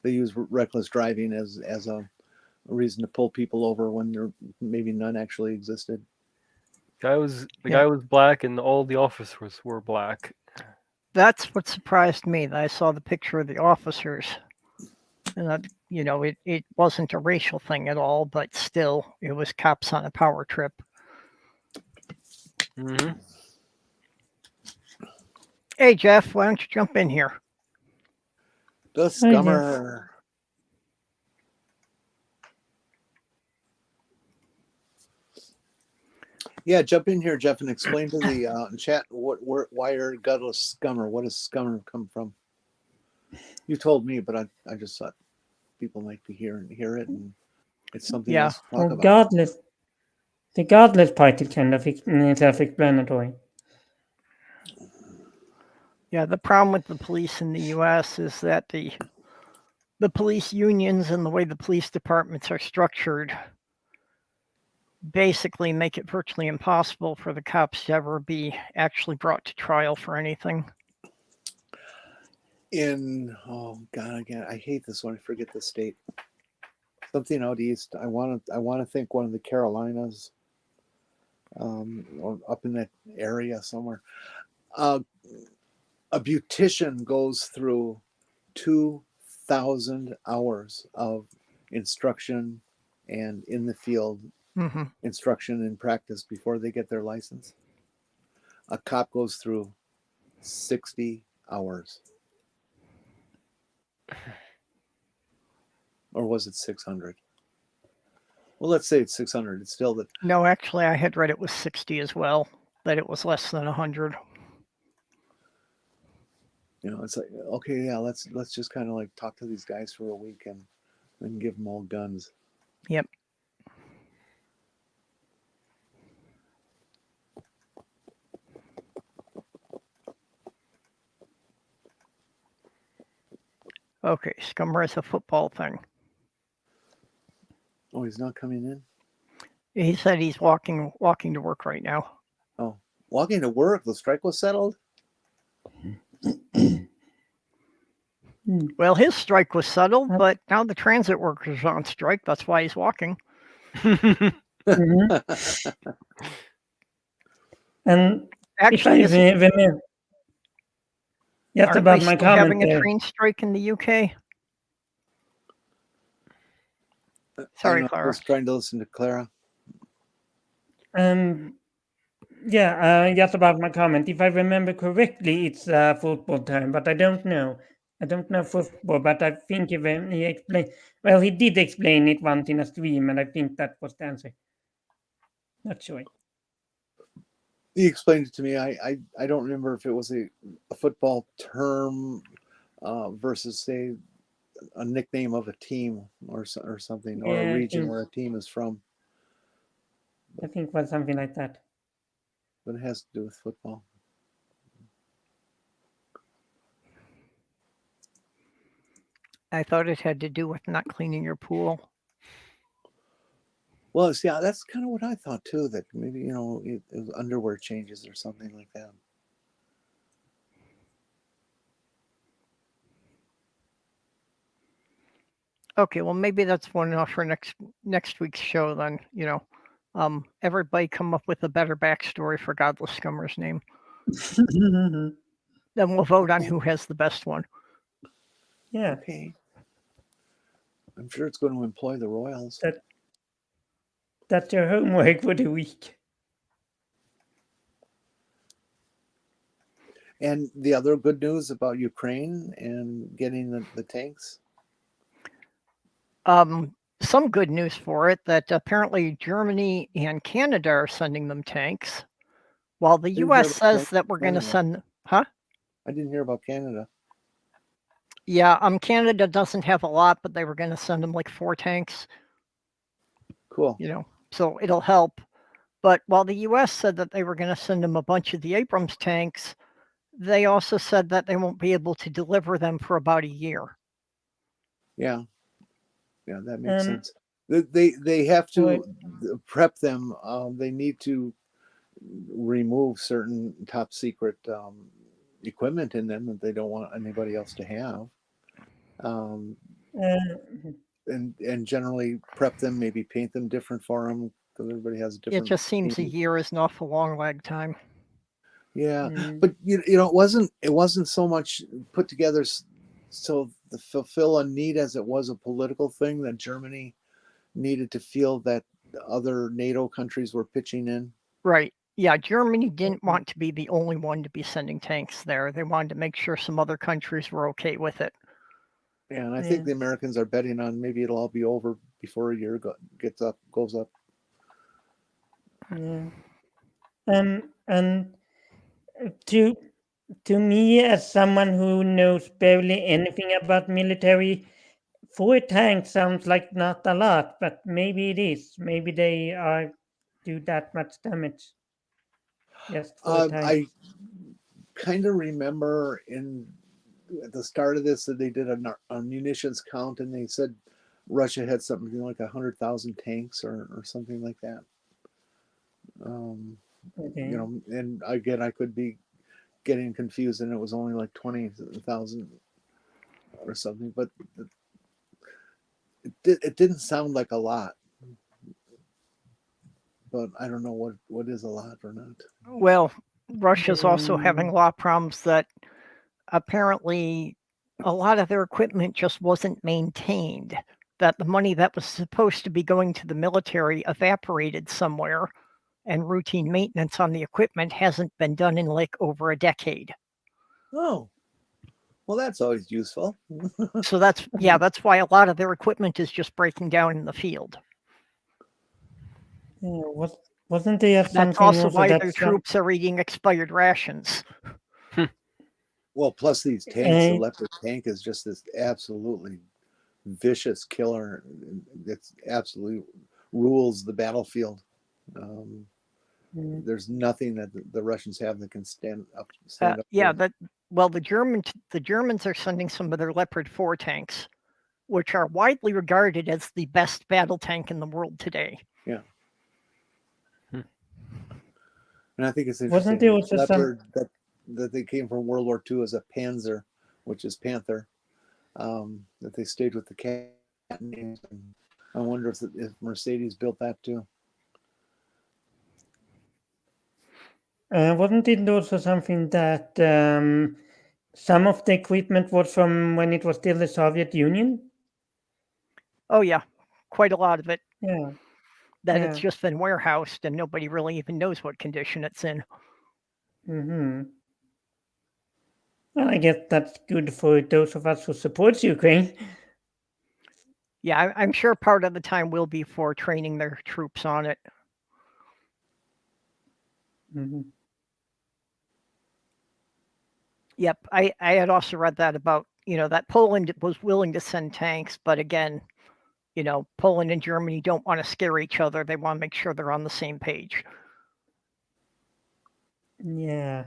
They use reckless driving as a reason to pull people over when there maybe none actually existed. The guy was black and all the officers were black. That's what surprised me. That I saw the picture of the officers, and that, it wasn't a racial thing at all, but still, it was cops on a power trip. Mm-hmm. Hey, Jeff, why don't you jump in here? The scummer. Yeah, jump in here, Jeff, and explain to the chat why you're gutless scummer. What does scummer come from? You told me, but I just thought people might be hear it, and it's something else to talk about. The godless part is kind of self-explanatory. Yeah, the problem with the police in the U.S. is that the police unions and the way the police departments are structured basically make it virtually impossible for the cops to ever be actually brought to trial for anything. I hate this one. I forget the state. Something out east. I want to think one of the Carolinas, or up in that area somewhere. A beautician goes through 2,000 hours of instruction and in the field instruction and practice before they get their license. a cop goes through 60 hours. Or was it 600? Well, let's say it's 600. It's still that. No, actually, I had read it was 60 as well, that it was less than 100. You know, it's like, okay, yeah, let's just kind of like talk to these guys for a week and then give them all guns. Yep. Okay, Scummer is a football thing. Oh, he's not coming in? He said he's walking to work right now. Oh, walking to work? The strike was settled? Well, his strike was settled, but now the transit workers are on strike. That's why he's walking. And Actually, if I remember, yes, aren't about they my still comment having a there. train strike in the UK? Sorry, I Clara. was trying to listen to Clara. Just about my comment. If I remember correctly, it's a football term, but I don't know. I don't know football, but I think he explained. Well, he did explain it once in a stream, and I think that was the answer. Not sure. He explained it to me. I don't remember if it was a football term versus, say, a nickname of a team or something, or a region where a team is from. I think it was something like that. But it has to do with football. I thought it had to do with not cleaning your pool. Well, yeah, that's kind of what I thought too. That maybe, you know, it was underwear changes or something like that. Okay, well, maybe that's one enough for next week's show. Then, you know, everybody come up with a better backstory for Godless Scummer's name. Then we'll vote on who has the best one. Yeah. Okay. I'm sure it's going to employ the Royals. That's your homework for the week. And the other good news about Ukraine and getting the tanks? Some good news for it, that apparently Germany and Canada are sending them tanks, while the U.S. says that we're going to send... Huh? I didn't hear about Canada. Yeah, Canada doesn't have a lot, but they were going to send them like 4 tanks. Cool. You know, so it'll help. But while the U.S. said that they were going to send them a bunch of the Abrams tanks, they also said that they won't be able to deliver them for about a year. Yeah. Yeah, that makes sense. They have to prep them. They need to remove certain top secret equipment in them that they don't want anybody else to have. And generally prep them, maybe paint them different for them, because everybody has a different... It just seems a year is an awful long lag time. Yeah, but you know, it wasn't so much put together so to fulfill a need as it was a political thing, that Germany needed to feel that other NATO countries were pitching in. Right. Yeah, Germany didn't want to be the only one to be sending tanks there. They wanted to make sure some other countries were okay with it. Yeah, and I think the Americans are betting on maybe it'll all be over before a year goes up. Yeah. And to me, as someone who knows barely anything about military, 4 tanks sounds like not a lot, but maybe it is. Maybe they do that much damage. Yes, 4 tanks. I kind of remember at the start of this that they did a munitions count, and they said Russia had something like 100,000 tanks or something like that. Okay. You know, and again, I could be getting confused, and it was only like 20,000 or something, but it didn't sound like a lot. But I don't know what is a lot or not. Well, Russia's also having a lot of problems that apparently a lot of their equipment just wasn't maintained, that the money that was supposed to be going to the military evaporated somewhere, and routine maintenance on the equipment hasn't been done in like over a decade. Oh, well, that's always useful. So that's why a lot of their equipment is just breaking down in the field. Yeah, wasn't there That's something also also why that their troops are eating expired rations. Well, plus these tanks, the Leopard tank is just this absolutely vicious killer. It absolutely rules the battlefield. There's nothing that the Russians have that can stand up. Yeah, the Germans are sending some of their Leopard 4 tanks, which are widely regarded as the best battle tank in the world today. Yeah. And I think it's Wasn't interesting. there also Leopard that they came from World War II as a Panzer, which is Panther, that they stayed with the cat names. I wonder if Mercedes built that too. Wasn't it also something that some of the equipment was from when it was still the Soviet Union? Oh yeah, quite a lot of it. Yeah. That it's just been warehoused and nobody really even knows what condition it's in. Mm-hmm. Well, I guess that's good for those of us who support Ukraine. Yeah, I'm sure part of the time will be for training their troops on it. Mm-hmm. Yep, I had also read that about, that Poland was willing to send tanks, but again, Poland and Germany don't want to scare each other. They want to make sure they're on the same page. Yeah.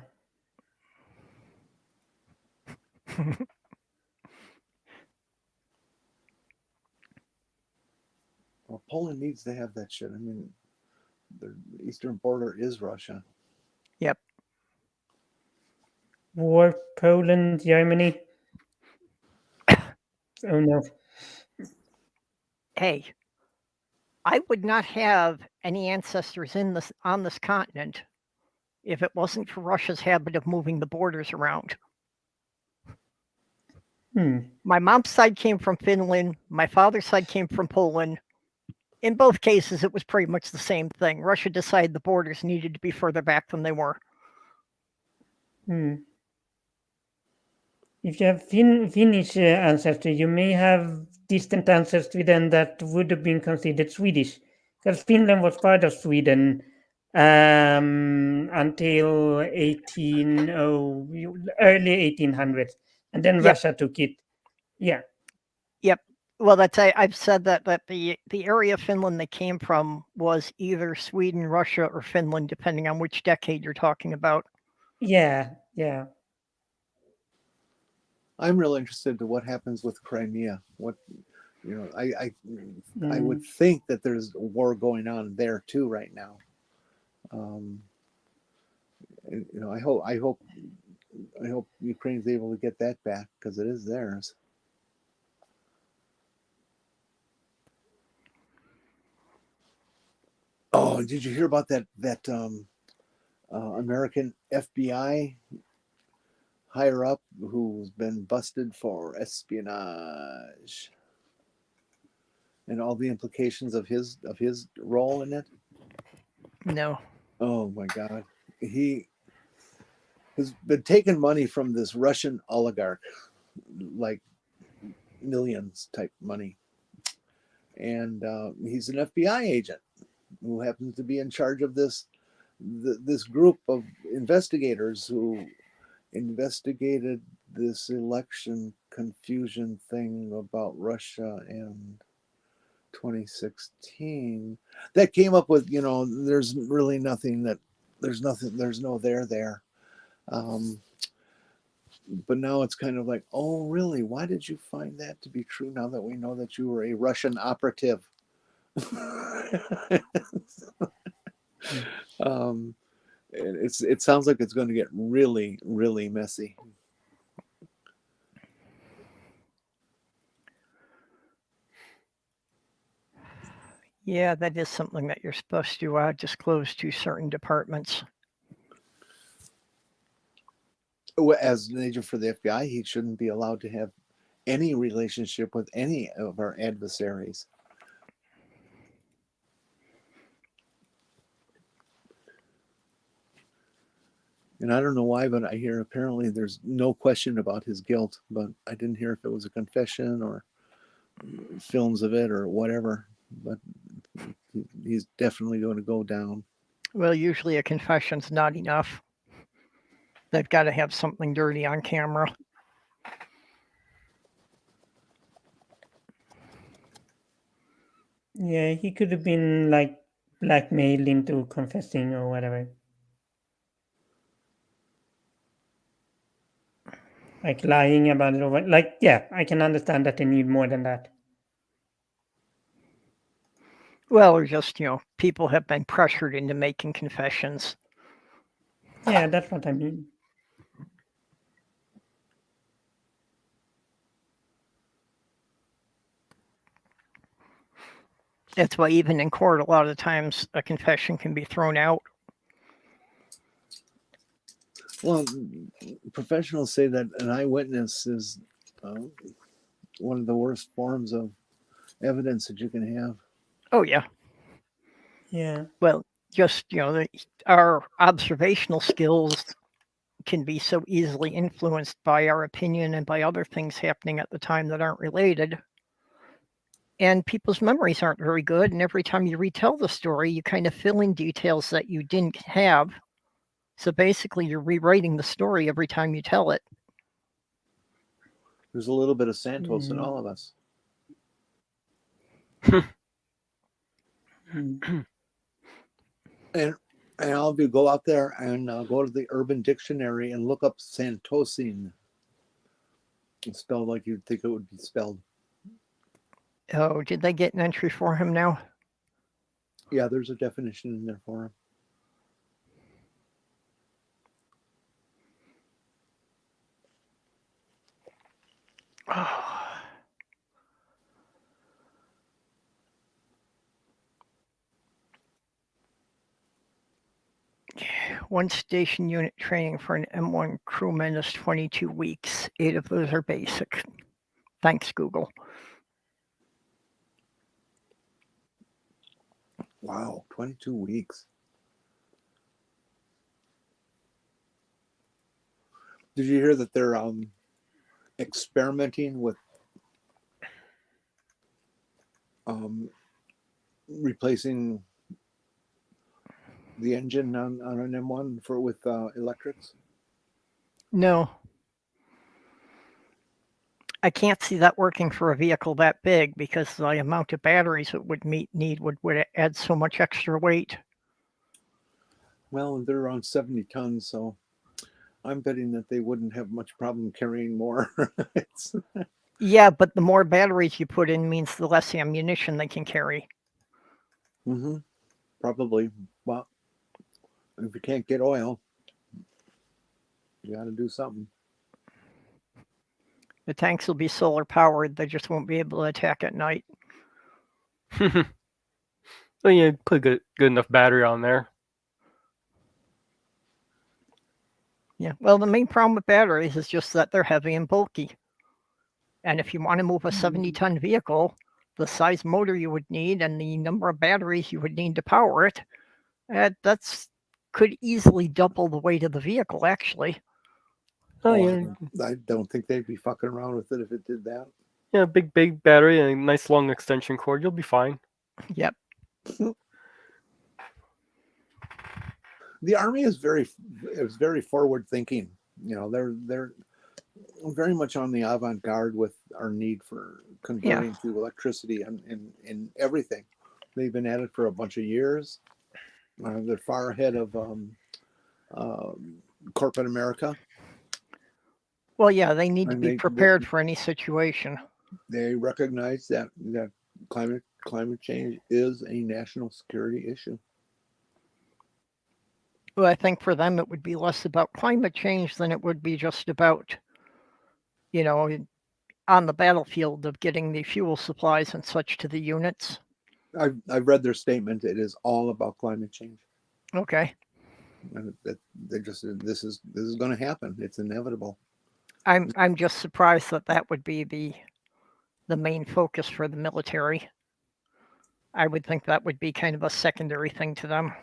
Well, Poland needs to have that shit. I mean, the eastern border is Russia. Yep. War, Poland, Germany. Oh no. Hey, I would not have any ancestors on this continent if it wasn't for Russia's habit of moving the borders around. My mom's side came from Finland. My father's side came from Poland. In both cases, it was pretty much the same thing. Russia decided the borders needed to be further back than they were. If you have Finnish ancestry, you may have distant ancestry then that would have been considered Swedish, because Finland was part of Sweden until early 1800s, and then Russia took it. Yeah. Yep. Well, I've said that the area of Finland they came from was either Sweden, Russia, or Finland, depending on which decade you're talking about. Yeah, yeah. I'm real interested to what happens with Crimea. I would think that there's a war going on there too right now. I hope Ukraine's able to get that back because it is theirs. Oh, did you hear about that American FBI higher up who's been busted for espionage and all the implications of his role in it? No. Oh my God. He has been taking money from this Russian oligarch, like millions type money. And he's an FBI agent who happens to be in charge of this group of investigators who investigated this election confusion thing about Russia in 2016 that came up with, there's really nothing there's no there. But now it's kind of like, oh, really? Why did you find that to be true now that we know that you were a Russian operative? It sounds like it's going to get really, really messy. Yeah, that is something that you're supposed to disclose to certain departments. As an agent for the FBI, he shouldn't be allowed to have any relationship with any of our adversaries. And I don't know why, but I hear apparently there's no question about his guilt, but I didn't hear if it was a confession or films of it or whatever. But he's definitely going to go down. Well, usually a confession's not enough. They've got to have something dirty on camera. Yeah, he could have been like blackmailed into confessing or whatever. Like lying about it, or like, yeah, I can understand that they need more than that. Well, or just, people have been pressured into making confessions. Yeah, that's what I mean. That's why even in court, a lot of times a confession can be thrown out. Well, professionals say that an eyewitness is one of the worst forms of evidence that you can have. Oh, yeah. Yeah. Well, just, our observational skills can be so easily influenced by our opinion and by other things happening at the time that aren't related. And people's memories aren't very good. And every time you retell the story, you kind of fill in details that you didn't have. So basically, you're rewriting the story every time you tell it. There's a little bit of Santos in all of us. And all of you go out there and go to the Urban Dictionary and look up Santosine. It's spelled like you'd think it would be spelled. Oh, did they get an entry for him now? Yeah, there's a definition in there for him. One station unit training for an M1 crewman is 22 weeks. 8 of those are basic. Thanks, Google. Wow, 22 weeks. Did you hear that they're experimenting with replacing the engine on an M1 with electrics? No. I can't see that working for a vehicle that big because the amount of batteries it would need would add so much extra weight. Well, they're around 70 tons, so I'm betting that they wouldn't have much problem carrying more. Yeah, but the more batteries you put in means the less ammunition they can carry. Mm-hmm. Probably. Well, if you can't get oil, you got to do something. The tanks will be solar powered. They just won't be able to attack at night. So yeah, put good enough battery on there. Yeah. Well, the main problem with batteries is just that they're heavy and bulky. And if you want to move a 70-ton vehicle, the size motor you would need and the number of batteries you would need to power it, that's could easily double the weight of the vehicle, actually. Oh yeah. I don't think they'd be fucking around with it if it did that. Yeah, big battery and a nice long extension cord. You'll be fine. Yep. The Army is very forward thinking. They're very much on the avant-garde with our need for converting to electricity in everything. They've been at it for a bunch of years. They're far ahead of corporate America. Well, yeah, they need to be prepared for any situation. They recognize that climate change is a national security issue. Well, I think for them it would be less about climate change than it would be just about, on the battlefield of getting the fuel supplies and such to the units. I've read their statement. It is all about climate change. Okay. They just this is going to happen. It's inevitable. I'm just surprised that would be the main focus for the military. I would think that would be kind of a secondary thing to them.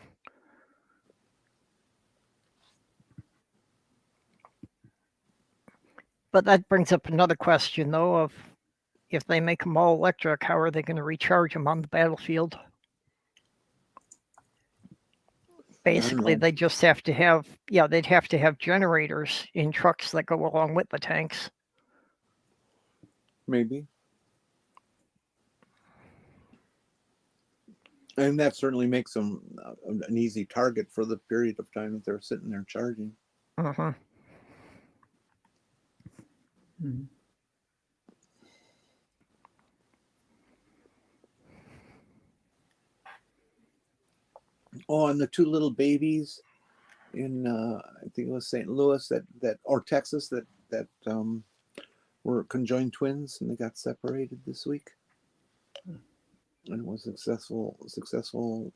But that brings up another question, though, of if they make them all electric, how are they going to recharge them on the battlefield? Basically, they just have to have, they'd have to have generators in trucks that go along with the tanks. Maybe. And that certainly makes them an easy target for the period of time that they're sitting there charging. Uh-huh. Mm-hmm. Oh, and the two little babies in I think it was St. Louis or Texas that were conjoined twins, and they got separated this week. And it was a successful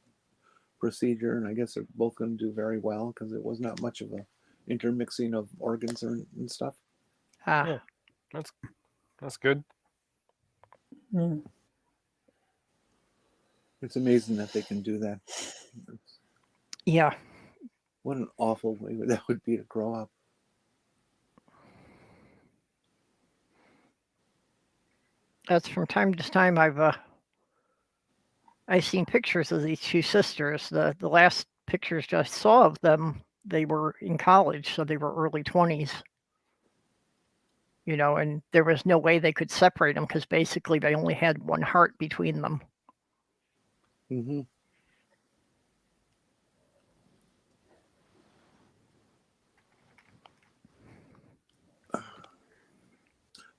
procedure, and I guess they're both going to do very well because it was not much of a intermixing of organs and stuff. Yeah, that's good. Mm. It's amazing that they can do that. Yeah. What an awful way that would be to grow up. That's from time to time I've seen pictures of these two sisters. The last pictures I saw of them, they were in college, so they were early 20s. And there was no way they could separate them because basically they only had one heart between them. Mm-hmm.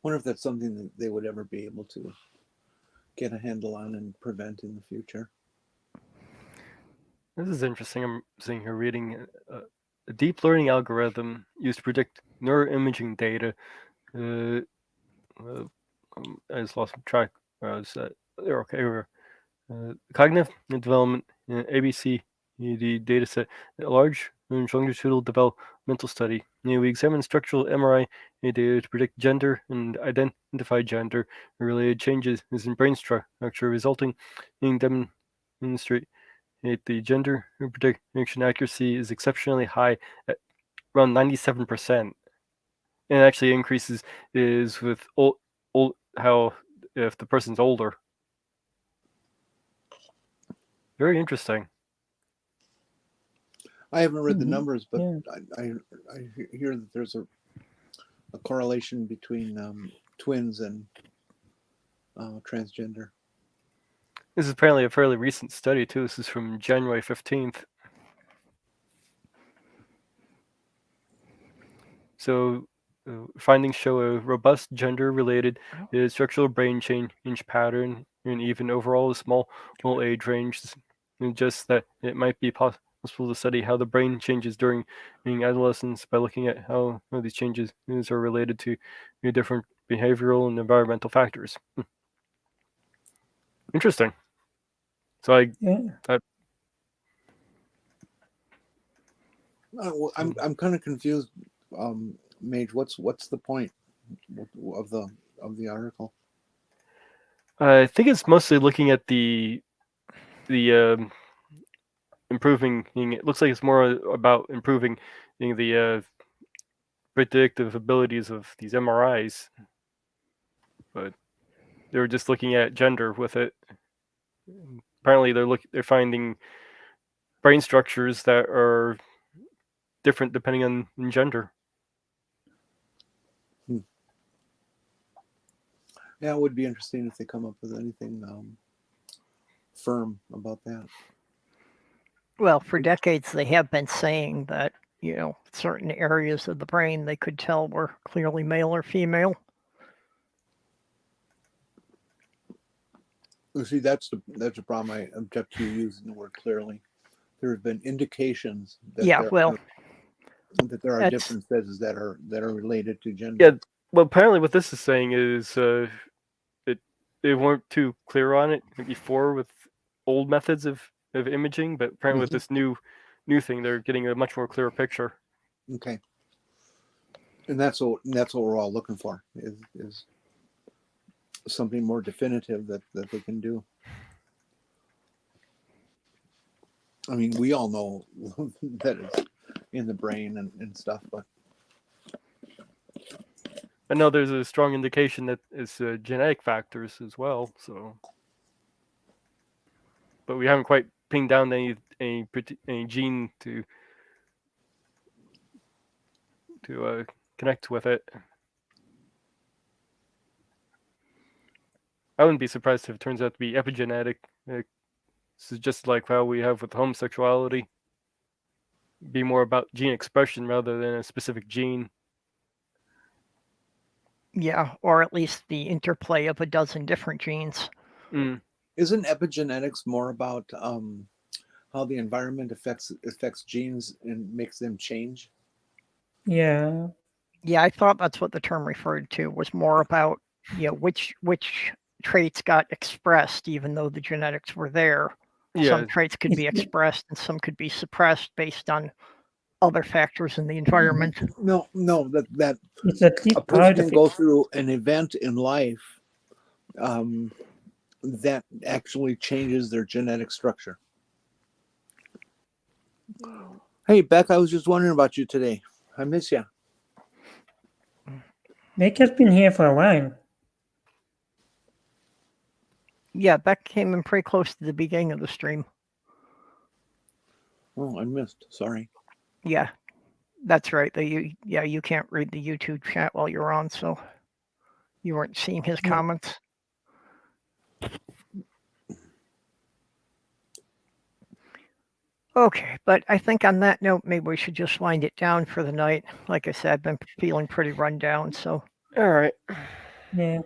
Wonder if that's something that they would ever be able to get a handle on and prevent in the future. This is interesting. I'm sitting here reading a deep learning algorithm used to predict neuroimaging data. I just lost track. They're okay. Cognitive development, ABC, the data set, a large longitudinal developmental study. We examined structural MRI data to predict gender and identify gender-related changes in brain structure, resulting in demonstrate the gender prediction accuracy is exceptionally high at around 97%. And it actually increases is with how if the person's older. Very interesting. I haven't read the Mhm. numbers, but Yeah. I hear that there's a correlation between twins and transgender. This is apparently a fairly recent study too. This is from January 15th. So findings show a robust gender-related structural brain change pattern and even overall a small age range. And just that it might be possible to study how the brain changes during adolescence by looking at how these changes are related to different behavioral and environmental factors. Interesting. So I'm kind of confused, Mage. What's the point of the article? I think it's mostly looking at the improving. It looks like it's more about improving the predictive abilities of these MRIs, but they were just looking at gender with it. Apparently, they're finding brain structures that are different depending on gender. Yeah, it would be interesting if they come up with anything firm about that. Well, for decades they have been saying that, certain areas of the brain they could tell were clearly male or female. You see, that's the problem. I object to you using the word clearly. There have been indications that that there are differences that are related to gender. Yeah, well, apparently what this is saying is they weren't too clear on it before with old methods of imaging, but apparently with this new thing, they're getting a much more clearer picture. Okay, and that's what we're all looking for is something more definitive that they can do. I mean, we all know that it's in the brain and stuff, but I know there's a strong indication that it's genetic factors as well. So, but we haven't quite pinned down any gene to connect with it. I wouldn't be surprised if it turns out to be epigenetic. This is just like how we have with homosexuality. Be more about gene expression rather than a specific gene. Yeah, or at least the interplay of a dozen different genes. Mm. Isn't epigenetics more about how the environment affects genes and makes them change? Yeah. Yeah, I thought that's what the term referred to, was more about, which traits got expressed even though the genetics were there. Yeah. Some traits could be expressed and some could be suppressed based on other factors in the environment. No, that It's at least a person part can of go it. through an event in life that actually changes their genetic structure. Hey, Beck, I was just wondering about you today. I miss you. Beck has been here for a while. Yeah, Beck came in pretty close to the beginning of the stream. Oh, I missed. Sorry. Yeah, that's right. You can't read the YouTube chat while you're on, so you weren't seeing his comments. Okay, but I think on that note, maybe we should just wind it down for the night. Like I said, I've been feeling pretty run down, so. All right. Yeah.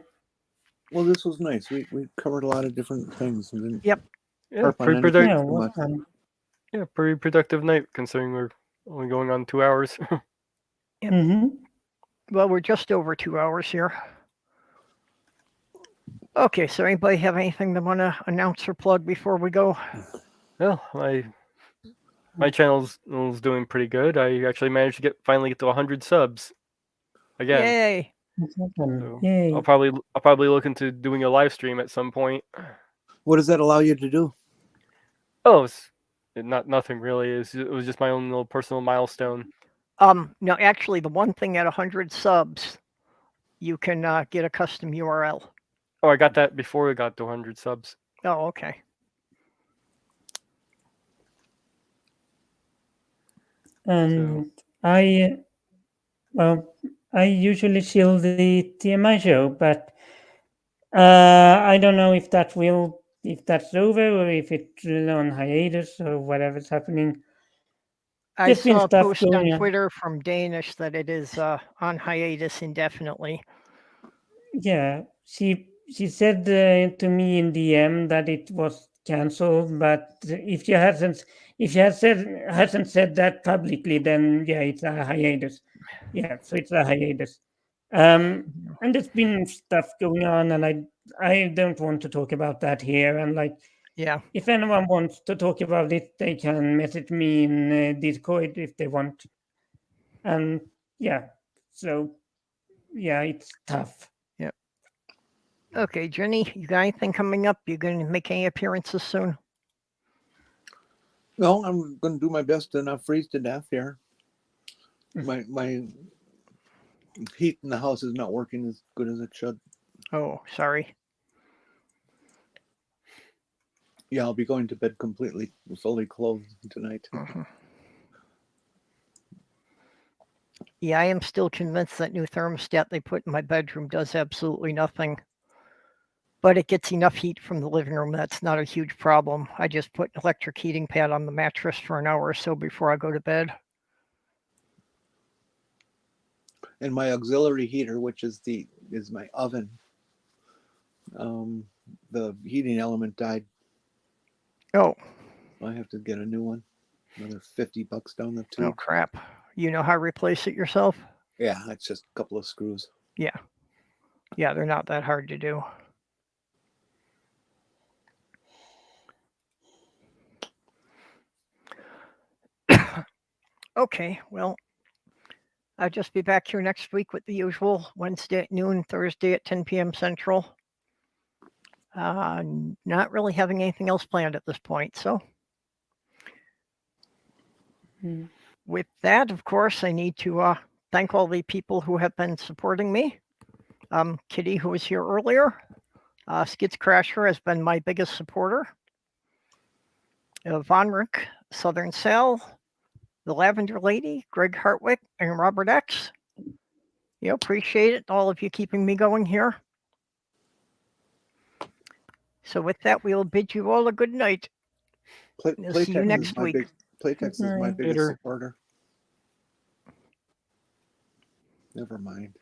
Well, this was nice. We covered a lot of different things. And didn't Yep. harp on anything Yeah, too much. Yeah, pretty productive night considering we're only going on 2 hours. Well, we're just over 2 hours here. Okay, so anybody have anything they want to announce or plug before we go? Well, my channel's doing pretty good. I actually managed to finally get to 100 subs again. Yay! So Yay. I'll probably look into doing a live stream at some point. What does that allow you to do? Oh, nothing really. It was just my own little personal milestone. No, actually, the one thing at 100 subs, you can get a custom URL. Oh, I got that before it got to 100 subs. Oh, okay. And I usually shield the TMI show, but I don't know if that's over or if it's on hiatus or whatever's happening. I There's been saw a stuff post going on on. Twitter from Danish that it is on hiatus indefinitely. Yeah, she said to me in DM that it was cancelled, but if she hasn't said that publicly, then yeah, it's a hiatus. Yeah, so it's a hiatus. And there's been stuff going on, and I don't want to talk about that here. And yeah, if anyone wants to talk about it, they can message me in Discord if they want. And yeah, so yeah, it's tough. Yep. Okay, Jenny, you got anything coming up? You going to make any appearances soon? No, I'm going to do my best to not freeze to death here. My heat in the house is not working as good as it should. Oh, sorry. Yeah, I'll be going to bed fully clothed tonight. Yeah, I am still convinced that new thermostat they put in my bedroom does absolutely nothing. But it gets enough heat from the living room. That's not a huge problem. I just put an electric heating pad on the mattress for an hour or so before I go to bed. And my auxiliary heater, which is my oven, the heating element died. Oh. I have to get a new one. Another $50 down the tube. Oh, crap. You know how to replace it yourself? Yeah, it's just a couple of screws. Yeah. Yeah, they're not that hard to do. Okay, well, I'll just be back here next week with the usual Wednesday at noon, Thursday at 10 p.m. Central. Not really having anything else planned at this point, so. With that, of course, I need to thank all the people who have been supporting me. Kitty, who was here earlier. Skids Crasher has been my biggest supporter. Vonrek, Southern Sal, the Lavender Lady, Greg Hartwick, and Robert X. Appreciate it, all of you keeping me going here. So with that, we will bid you all a good night. See you next week. Playtex is my biggest Later. supporter. Never mind.